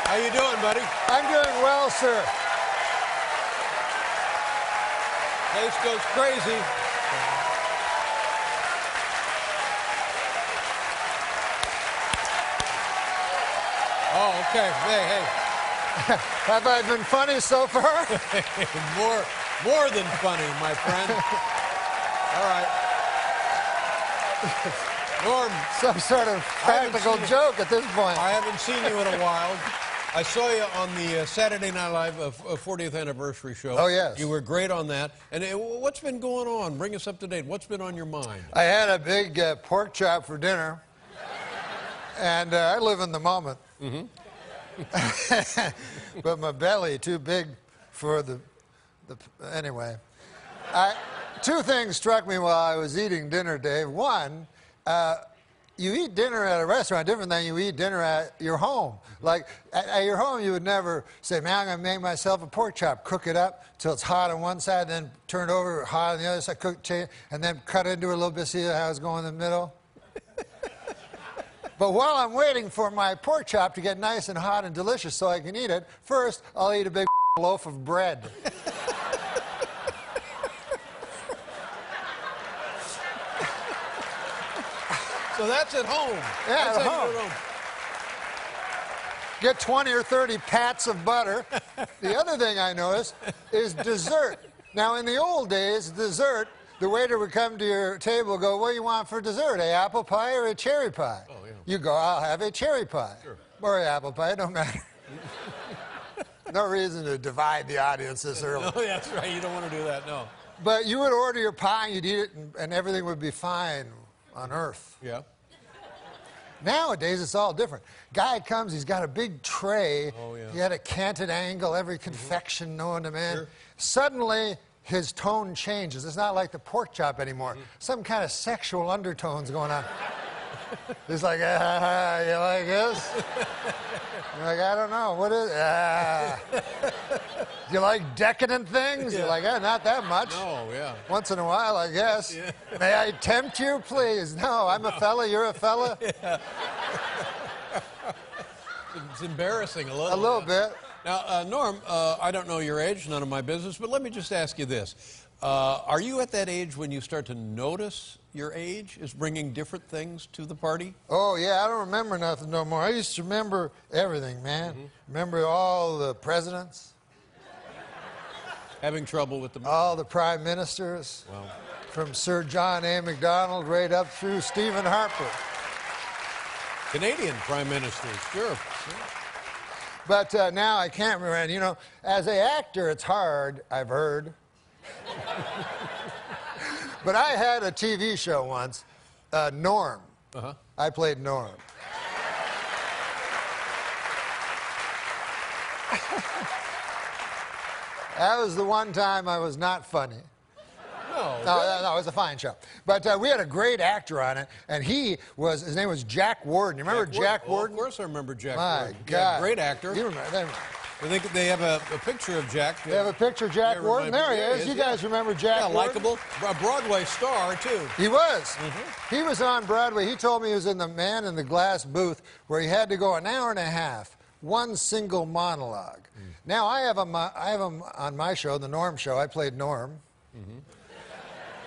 How you doing, buddy? I'm doing well, sir. Place goes crazy. Oh, okay. Hey, Have I been funny so far? hey. More than funny, my friend. All right. Norm, Some sort of practical joke at this point. I haven't seen you in a while. I saw you on the Saturday Night Live 40th anniversary show. Oh, yes. You were great on that. And what's been going on? Bring us up to date. What's been on your mind? I had a big pork chop for dinner, and I live in the moment. Mm-hmm. But my belly too big for the anyway. Two things struck me while I was eating dinner, Dave. One, you eat dinner at a restaurant different than you eat dinner at your home. Like, at your home, you would never say, man, I'm going to make myself a pork chop, cook it up till it's hot on one side, then turn it over, hot on the other side, and then cut into it a little bit, see how it's going in the middle. But while I'm waiting for my pork chop to get nice and hot and delicious so I can eat it, first, I'll eat a big loaf of bread. So that's at home. Yeah, that's at home. Get 20 or 30 pats of butter. The other thing I noticed is dessert. Now, in the old days, dessert, the waiter would come to your table and go, what do you want for dessert, an apple pie or a cherry pie? Oh, yeah. You go, I'll have a cherry pie. Sure. Or an apple pie, it don't matter. No reason to divide the audience this early. No, that's right. You don't want to do that, no. But you would order your pie, and you'd eat it, and everything would be fine on earth. Yeah. Nowadays, it's all different. Guy comes, he's got a big tray. Oh, yeah. He had a canted angle, every confection known to man. Sure. Suddenly, his tone changes. It's not like the pork chop anymore. Mm-hmm. Some kind of sexual undertones going on. He's like, you like this? You're like, I don't know. What is Do you like decadent things? Yeah. You're like, not that much. No, yeah. Once in a while, I guess. Yeah. May I tempt you, please? No, I'm a fella, you're a fella. Yeah. It's embarrassing a little. A little bit. Now, Norm, I don't know your age, none of my business, but let me just ask you this. Are you at that age when you start to notice your age is bringing different things to the party? Oh, yeah, I don't remember nothing no more. I used to remember everything, man. Mm-hmm. Remember all the presidents, Having trouble with the... all the prime ministers, Well, from Sir John A. Macdonald right up through Stephen Harper. Canadian prime ministers, sure. But now I can't remember. And, you know, as an actor, it's hard, I've heard. But I had a TV show once, Norm. Uh-huh. I played Norm. That was the one time I was not funny. No, No, it was a fine show. But we had a great actor on it, and his name was Jack Warden. You remember Jack Warden? Of course I remember Jack My Warden. God. Yeah, great actor. You remember? I think they have a picture of Jack. They have a picture of Jack Warden. There he is. You guys remember Jack Warden? Likable. A Broadway star, too. He was. Mm-hmm. He was on Broadway. He told me he was in the Man in the Glass booth where he had to go an hour and a half, one single monologue. Now, I have him on my show, the Norm Show. I played Norm. Mm-hmm.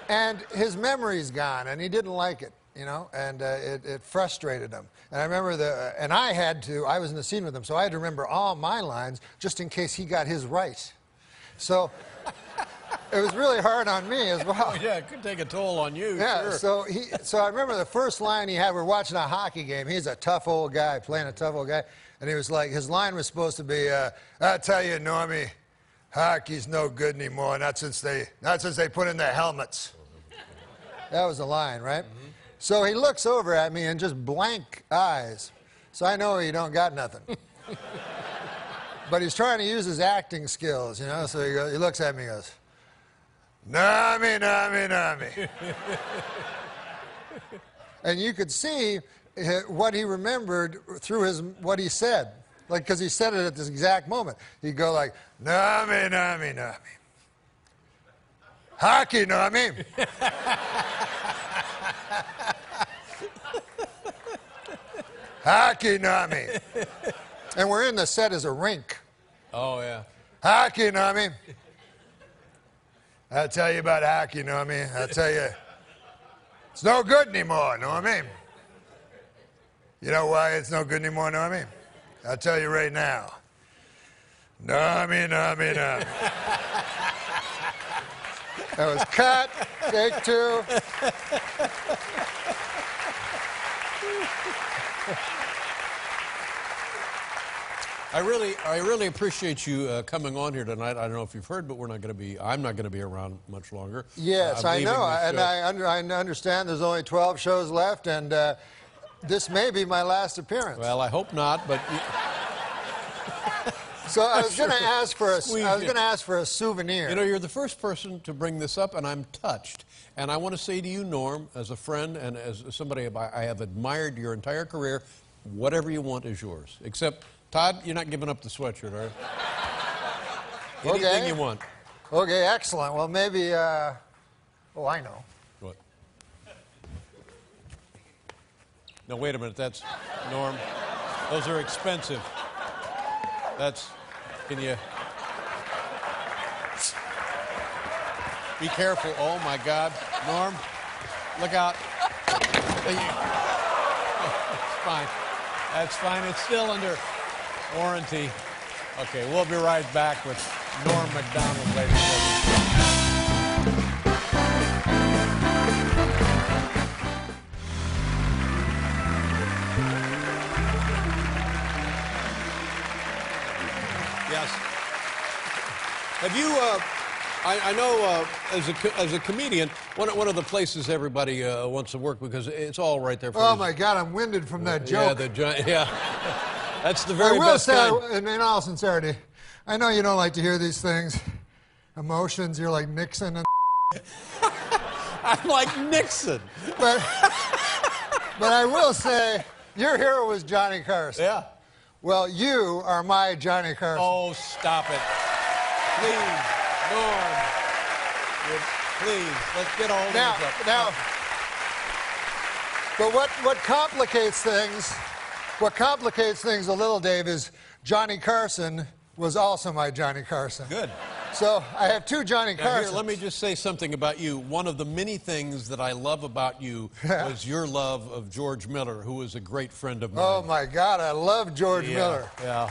And his memory's gone, and he didn't like it, you know, and it frustrated him. And I remember I was in the scene with him, so I had to remember all my lines just in case he got his right. So it was really hard on me as well. Oh, yeah, it could take a toll on you, Yeah, sure. so I remember the first line he had, we're watching a hockey game. He's a tough old guy, playing a tough old guy. And he was like, his line was supposed to be, I tell you, Normie, hockey's no good anymore, not since they put in their helmets. That was the line, right? Mm-hmm. So he looks over at me and just blank eyes. So I know he don't got nothing. But he's trying to use his acting skills, you know? So he looks at me and goes, Normie, Normie, Normie. And you could see what he remembered through what he said. Like, because he said it at this exact moment. He'd go like, Normie, Normie, Normie. Hockey, Normie. Hockey, Normie. And we're in the set as a rink. Oh, yeah. Hockey, Normie. I'll tell you about hockey, Normie. I'll tell you, it's no good anymore, Normie. You know why it's no good anymore, Normie? I'll tell you right now. Nummy. That was cut. Take two. I really appreciate you coming on here tonight. I don't know if you've heard, but I'm not going to be around much longer. Yes, I know, and I understand there's only 12 shows left, and this may be my last appearance. Well, I hope not, but. So I was going to ask for a souvenir. You know, you're the first person to bring this up, and I'm touched. And I want to say to you, Norm, as a friend and as somebody I have admired your entire career, whatever you want is yours. Except, Todd, you're not giving up the sweatshirt, are you? Anything you want. Okay, excellent. Well, maybe, oh, I know. What? No, wait a minute. That's, Norm, those are expensive. Can you... Be careful. Oh, my God. Norm, look out. It's fine. That's fine. It's still under warranty. Okay, we'll be right back with Norm Macdonald, ladies and gentlemen. Yes. Have you... I know as a comedian, one of the places everybody wants to work because it's all right there for Oh, my God, I'm winded from that joke. Yeah, that's the very best kind. I will say, in all sincerity, I know you don't like to hear these things. Emotions, you're like Nixon. And I'm like Nixon. But I will say, your hero was Johnny Carson. Yeah. Well, you are my Johnny Carson. Oh, stop it. Please. Norm, please, let's get all now, these up. Now, but what complicates things a little, Dave, is Johnny Carson was also my Johnny Carson. Good. So I have two Johnny Carsons. Here, let me just say something about you. One of the many things that I love about you was your love of George Miller, who was a great friend of mine. Oh, my God, I love George Miller. Yeah.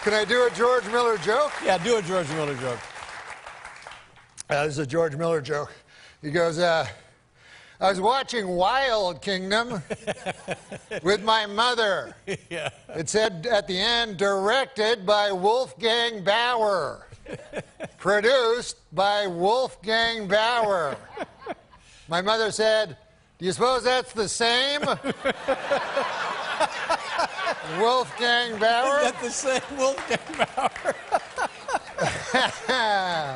Can I do a George Miller joke? Yeah, do a George Miller joke. This is a George Miller joke. He goes, I was watching Wild Kingdom with my mother. Yeah. It said at the end, directed by Wolfgang Bauer. Produced by Wolfgang Bauer. My mother said, do you suppose that's the same? Wolfgang Bauer? Is that the same Wolfgang Bauer?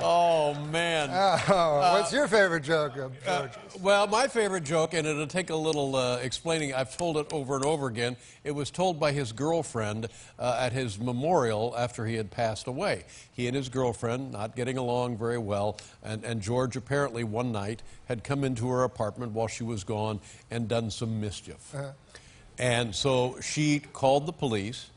Oh, man. What's your favorite joke of George's? Well, my favorite joke, and it'll take a little explaining. I've told it over and over again. It was told by his girlfriend at his memorial after he had passed away. He and his girlfriend not getting along very well, and George apparently one night had come into her apartment while she was gone and done some mischief. And so she called the police.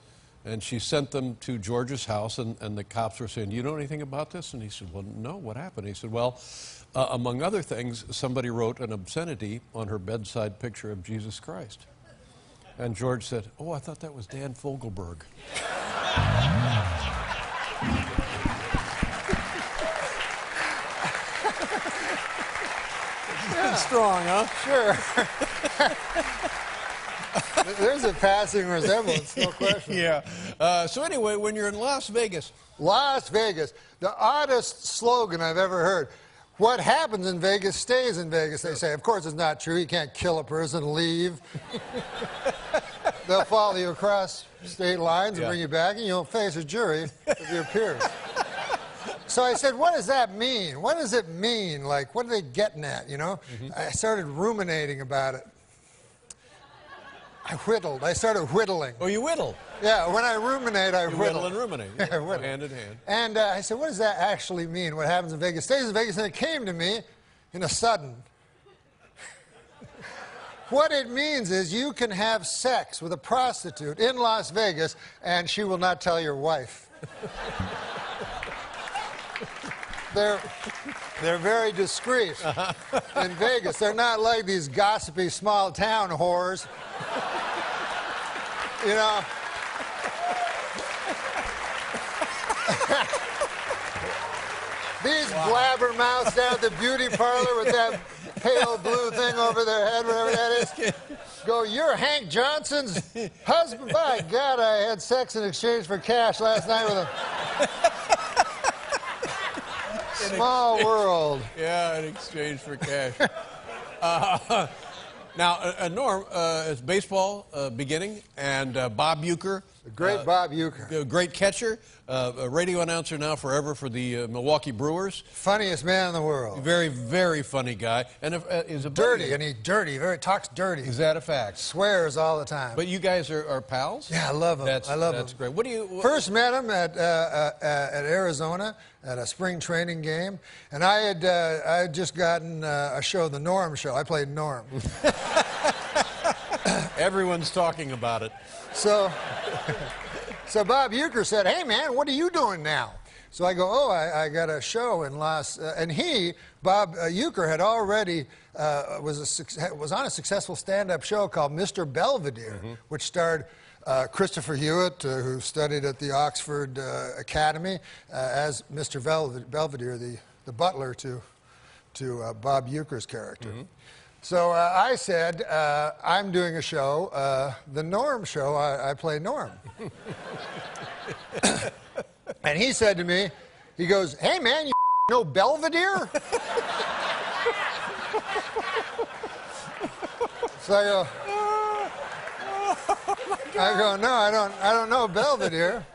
And she sent them to George's house, and the cops were saying, you know anything about this? And he said, well, no, what happened? He said, well, among other things, somebody wrote an obscenity on her bedside picture of Jesus Christ. And George said, oh, I thought that was Dan Fogelberg. It's strong, huh? Sure. There's a passing resemblance, no question. Yeah. So anyway, when you're in Las Vegas. Las Vegas, the oddest slogan I've ever heard. What happens in Vegas stays in Vegas, they say. Of course, it's not true. You can't kill a person and leave. They'll follow you across state lines and bring you back, and you'll face a jury of your peers. So I said, what does that mean? What does it mean? Like, what are they getting at, you know? I started ruminating about it. I whittled. I started whittling. Oh, you whittle? Yeah, when I ruminate, I whittle. Whittle and ruminate. I whittle. Hand in hand. And I said, what does that actually mean? What happens in Vegas stays in Vegas. And it came to me in a sudden. What it means is you can have sex with a prostitute in Las Vegas, and she will not tell your wife. They're very discreet in Vegas. They're not like these gossipy small town whores. You know, These blabbermouths down at the beauty parlor with that pale blue thing over their head, whatever that is, go, you're Hank Johnson's husband? By God, I had sex in exchange for cash last night with him. Small world. Yeah, in exchange for cash. Now, Norm, it's baseball beginning, and Bob Uecker. The great Bob Uecker. Great catcher, a radio announcer now forever for the Milwaukee Brewers. Funniest man in the world. Very, very funny guy. And is a dirty, and he talks dirty. Is that a fact? Swears all the time. But you guys are pals? Yeah, I love him. I love him. That's great. What do you... First met him at Arizona at a spring training game, and I had just gotten a show, the Norm Show. I played Norm. Everyone's talking about it. So Bob Uecker said, "Hey man, what are you doing now?" So I go, "Oh, I got a show in and Bob Uecker had already was on a successful stand-up show called Mr. Belvedere, which starred Christopher Hewitt, who studied at the Oxford Academy, as Mr. Belvedere, the butler to Bob Uecker's character. So I said, I'm doing a show, the Norm Show. I play Norm. And he said to me, he goes, "Hey man, you know Belvedere?" So I go, "No, I don't know Belvedere."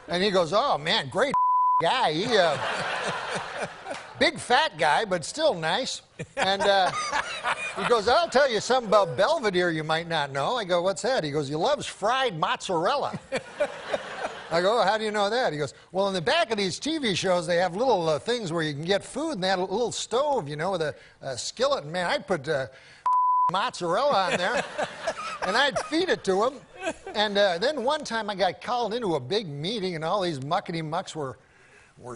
And he goes, "Oh man, great guy. He big fat guy, but still nice." And he goes, "I'll tell you something about Belvedere you might not know." I go, "What's that?" He goes, "He loves fried mozzarella." I go, "Oh, how do you know that?" He goes, "Well, in the back of these TV shows, they have little things where you can get food, and they had a little stove, you know, with a skillet. And man, I'd put mozzarella on there, and I'd feed it to him. And then one time I got called into a big meeting, and all these muckety-mucks were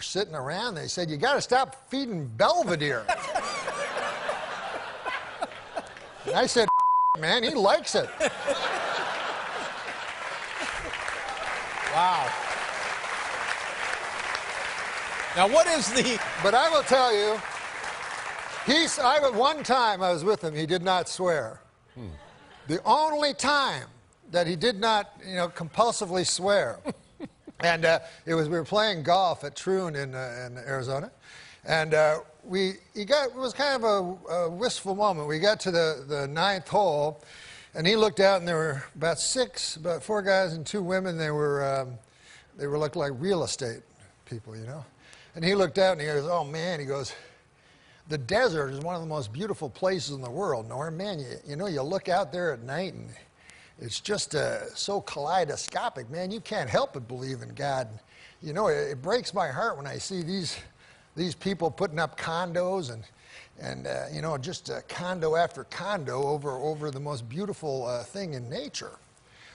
sitting around. They said, "You got to stop feeding Belvedere." And I said, "Man, he likes it." Wow. Now, what is the... But I will tell you, one time I was with him, he did not swear. The only time that he did not, compulsively swear. And we were playing golf at Troon in Arizona, and it was kind of a wistful moment. We got to the ninth hole, and he looked out, and there were about 4 guys and 2 women. They were looked like real estate people, And he looked out, and he goes, "Oh man," he goes, "the desert is one of the most beautiful places in the world, Norm. Man, you look out there at night, and it's just so kaleidoscopic, man. You can't help but believe in God. It breaks my heart when I see these people putting up condos and just condo after condo over the most beautiful thing in nature."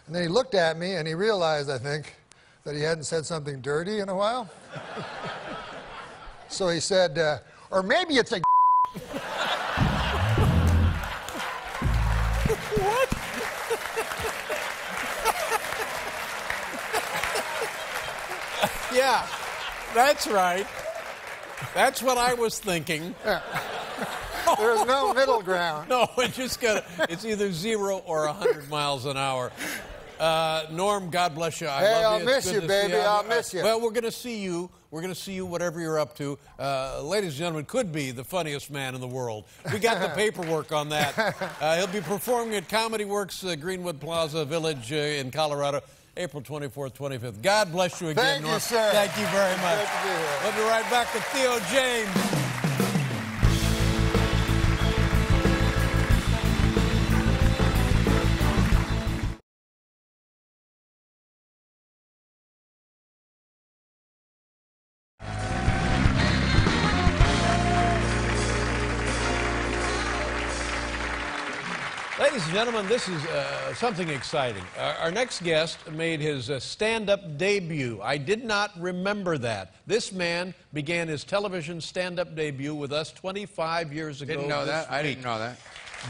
And then he looked at me, and he realized, I think, that he hadn't said something dirty in a while. So he said, "Or maybe it's a..." What? Yeah, that's right. That's what I was thinking. There's no middle ground. No, it's either 0 or 100 miles an hour. Norm, God bless you. I'll miss you, baby. I'll miss you. Well, we're going to see you. We're going to see you whatever you're up to. Ladies and gentlemen, could be the funniest man in the world. We got the paperwork on that. He'll be performing at Comedy Works, Greenwood Plaza Village in Colorado, April 24th, 25th. God bless you again, Norm. Thank you, sir. Thank you very much. Great to be here. We'll be right back with Theo James. Ladies and gentlemen, this is something exciting. Our next guest made his stand-up debut. I did not remember that. This man began his television stand-up debut with us 25 years ago. Didn't know that. I didn't know that.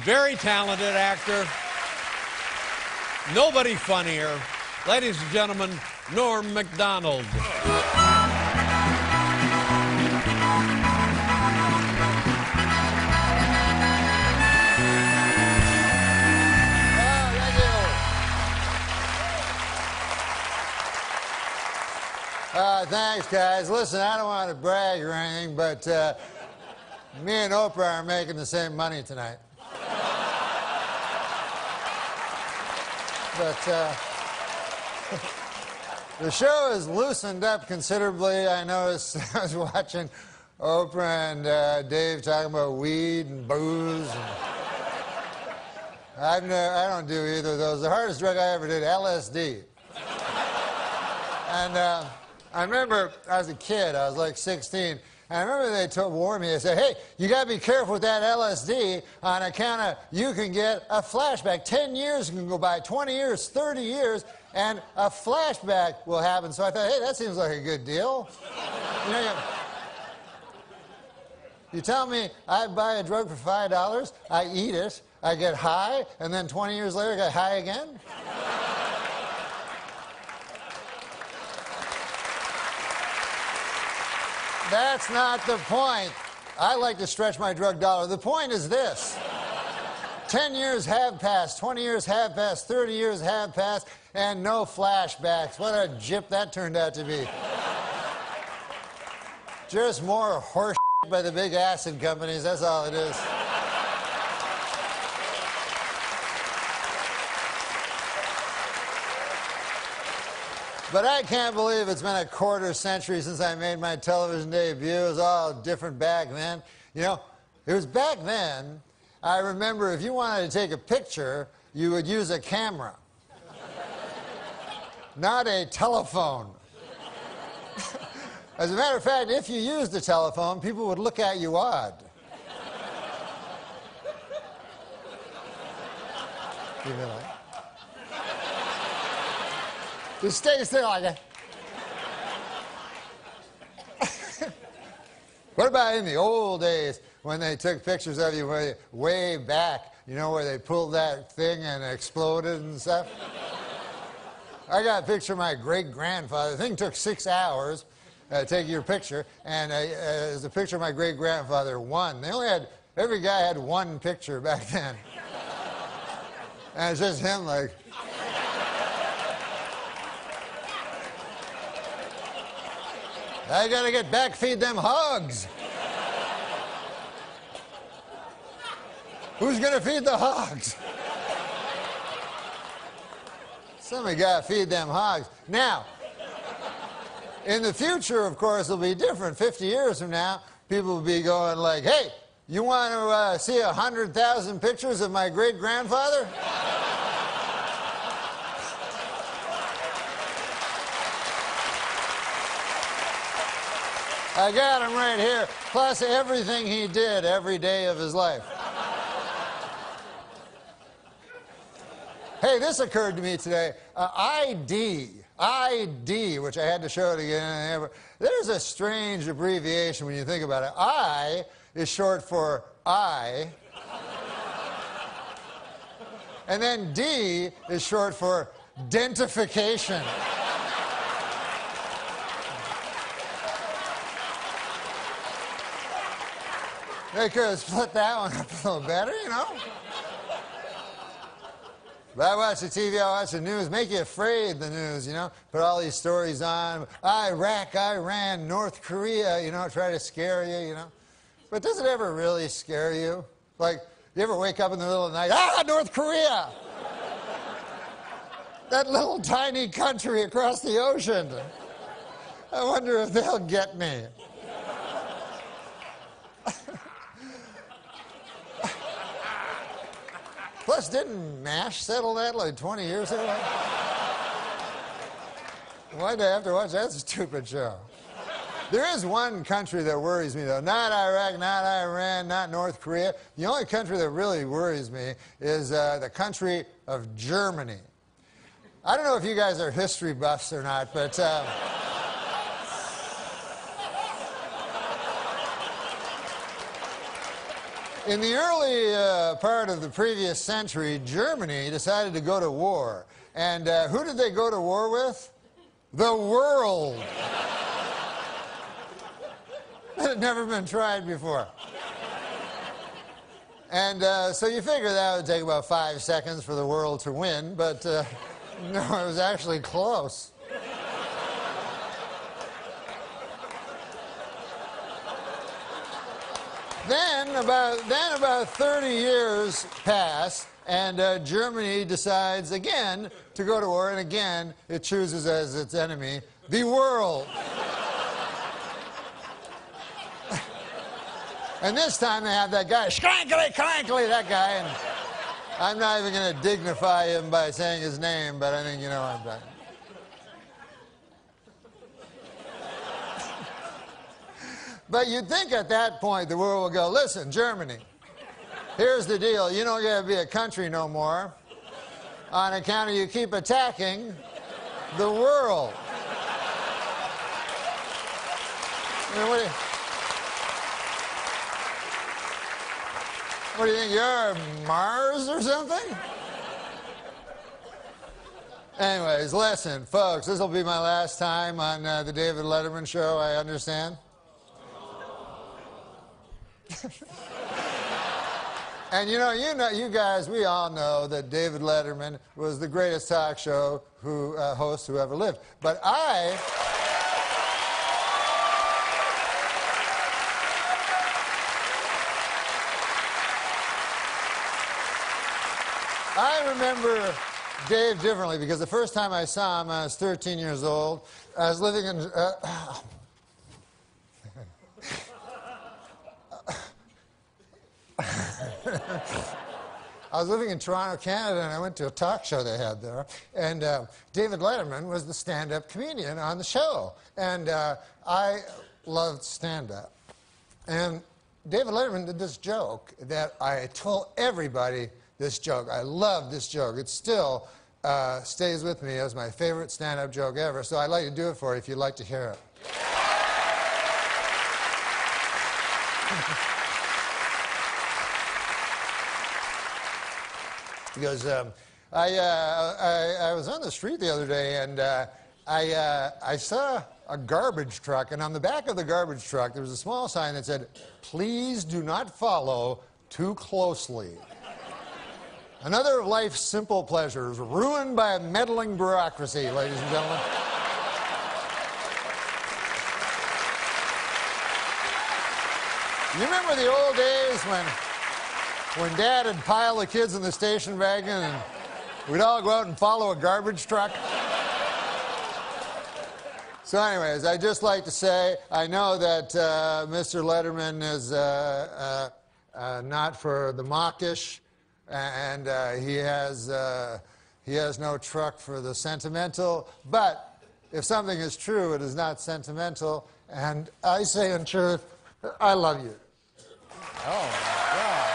Very talented actor. Nobody funnier. Ladies and gentlemen, Norm Macdonald. thanks, guys. Listen, I don't want to brag or anything, but me and Oprah are making the same money tonight. But the show has loosened up considerably. I noticed I was watching Oprah and Dave talking about weed and booze. And I don't do either of those. The hardest drug I ever did, LSD. And I remember I was a kid, I was like 16, and I remember they warned me, they said, hey, you got to be careful with that LSD on account of you can get a flashback. 10 years can go by, 20 years, 30 years, and a flashback will happen. So I thought, hey, that seems like a good deal. You know, you tell me I buy a drug for $5, I eat it, I get high, and then 20 years later I get high again? That's not the point. I like to stretch my drug dollar. The point is this. 10 years have passed, 20 years have passed, 30 years have passed, and no flashbacks. What a jip that turned out to be. Just more horse shit by the big acid companies, that's all it is. But I can't believe it's been a quarter century since I made my television debut. It was all different back then. You know, it was back then, I remember if you wanted to take a picture, you would use a camera, not a telephone. As a matter of fact, if you used a telephone, people would look at you odd. You know, like, just stay still like that. What about in the old days when they took pictures of you way back, you know, where they pulled that thing and exploded and stuff? I got a picture of my great-grandfather. The thing took 6 hours to take your picture, and there's a picture of my great-grandfather, one. They only had, every guy had one picture back then. And it's just him like... I gotta get back, feed them hogs. Who's gonna feed the hogs? Somebody gotta feed them hogs. Now, in the future, of course, it'll be different. 50 years from now, people will be going like, hey, you want to see 100,000 pictures of my great-grandfather? I got him right here, plus everything he did every day of his life. Hey, this occurred to me today. ID, which I had to show it again. There's a strange abbreviation when you think about it. I is short for I. And then D is short for dentification. They could have split that one up a little better, you know? But I watch the TV, I watch the news, make you afraid, the news, you know? Put all these stories on, Iraq, Iran, North Korea, you know, try to scare you, you know? But does it ever really scare you? Like, you ever wake up in the middle of the night, North Korea! That little tiny country across the ocean. I wonder if they'll get me. Plus, didn't MASH settle that like 20 years ago? Why'd I have to watch that stupid show? There is one country that worries me, though. Not Iraq, not Iran, not North Korea. The only country that really worries me is the country of Germany. I don't know if you guys are history buffs or not, but... in the early part of the previous century, Germany decided to go to war. And who did they go to war with? The world. That had never been tried before. And so you figure that would take about 5 seconds for the world to win, but no, it was actually close. Then about 30 years pass, and Germany decides again to go to war, and again it chooses as its enemy the world. And this time they have that guy, Schrankly, Crankly, that guy, and I'm not even going to dignify him by saying his name, but I think you know what I'm talking about. But you'd think at that point the world will go, listen, Germany, here's the deal. You don't get to be a country no more on account of you keep attacking the world. I mean, what do you think, you're Mars or something? Anyways, listen, folks, this will be my last time on the David Letterman show, I understand. And you guys, we all know that David Letterman was the greatest talk show host who ever lived. But I remember Dave differently because the first time I saw him, I was 13 years old. I was living in... I was living in Toronto, Canada, and I went to a talk show they had there. And David Letterman was the stand-up comedian on the show. And I loved stand-up. And David Letterman did this joke that I told everybody this joke. I love this joke. It still stays with me as my favorite stand-up joke ever. So I'd like to do it for you if you'd like to hear it. He goes, I was on the street the other day, and I saw a garbage truck, and on the back of the garbage truck, there was a small sign that said, "Please do not follow too closely. Another of life's simple pleasures ruined by a meddling bureaucracy," ladies and gentlemen. You remember the old days when Dad would pile the kids in the station wagon and we'd all go out and follow a garbage truck? So anyways, I'd just like to say, I know that Mr. Letterman is not for the mawkish, and he has no truck for the sentimental, but if something is true, it is not sentimental, and I say in truth, I love you. Oh, my God.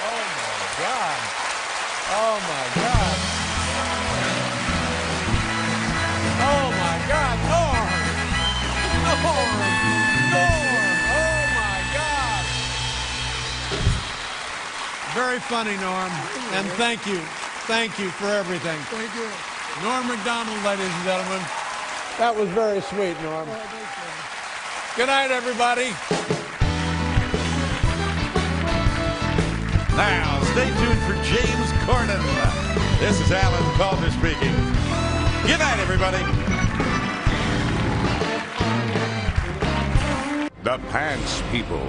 Oh, my God. Oh, my God. Oh, my God. Norm. Norm. Norm. Oh, my God. Very funny, Norm. And thank you. Thank you for everything. Thank you. Norm Macdonald, ladies and gentlemen. That was very sweet, Norm. Good night, everybody. Now, stay tuned for James Corden. This is Alan Calder speaking. Good night, everybody. The Pants People.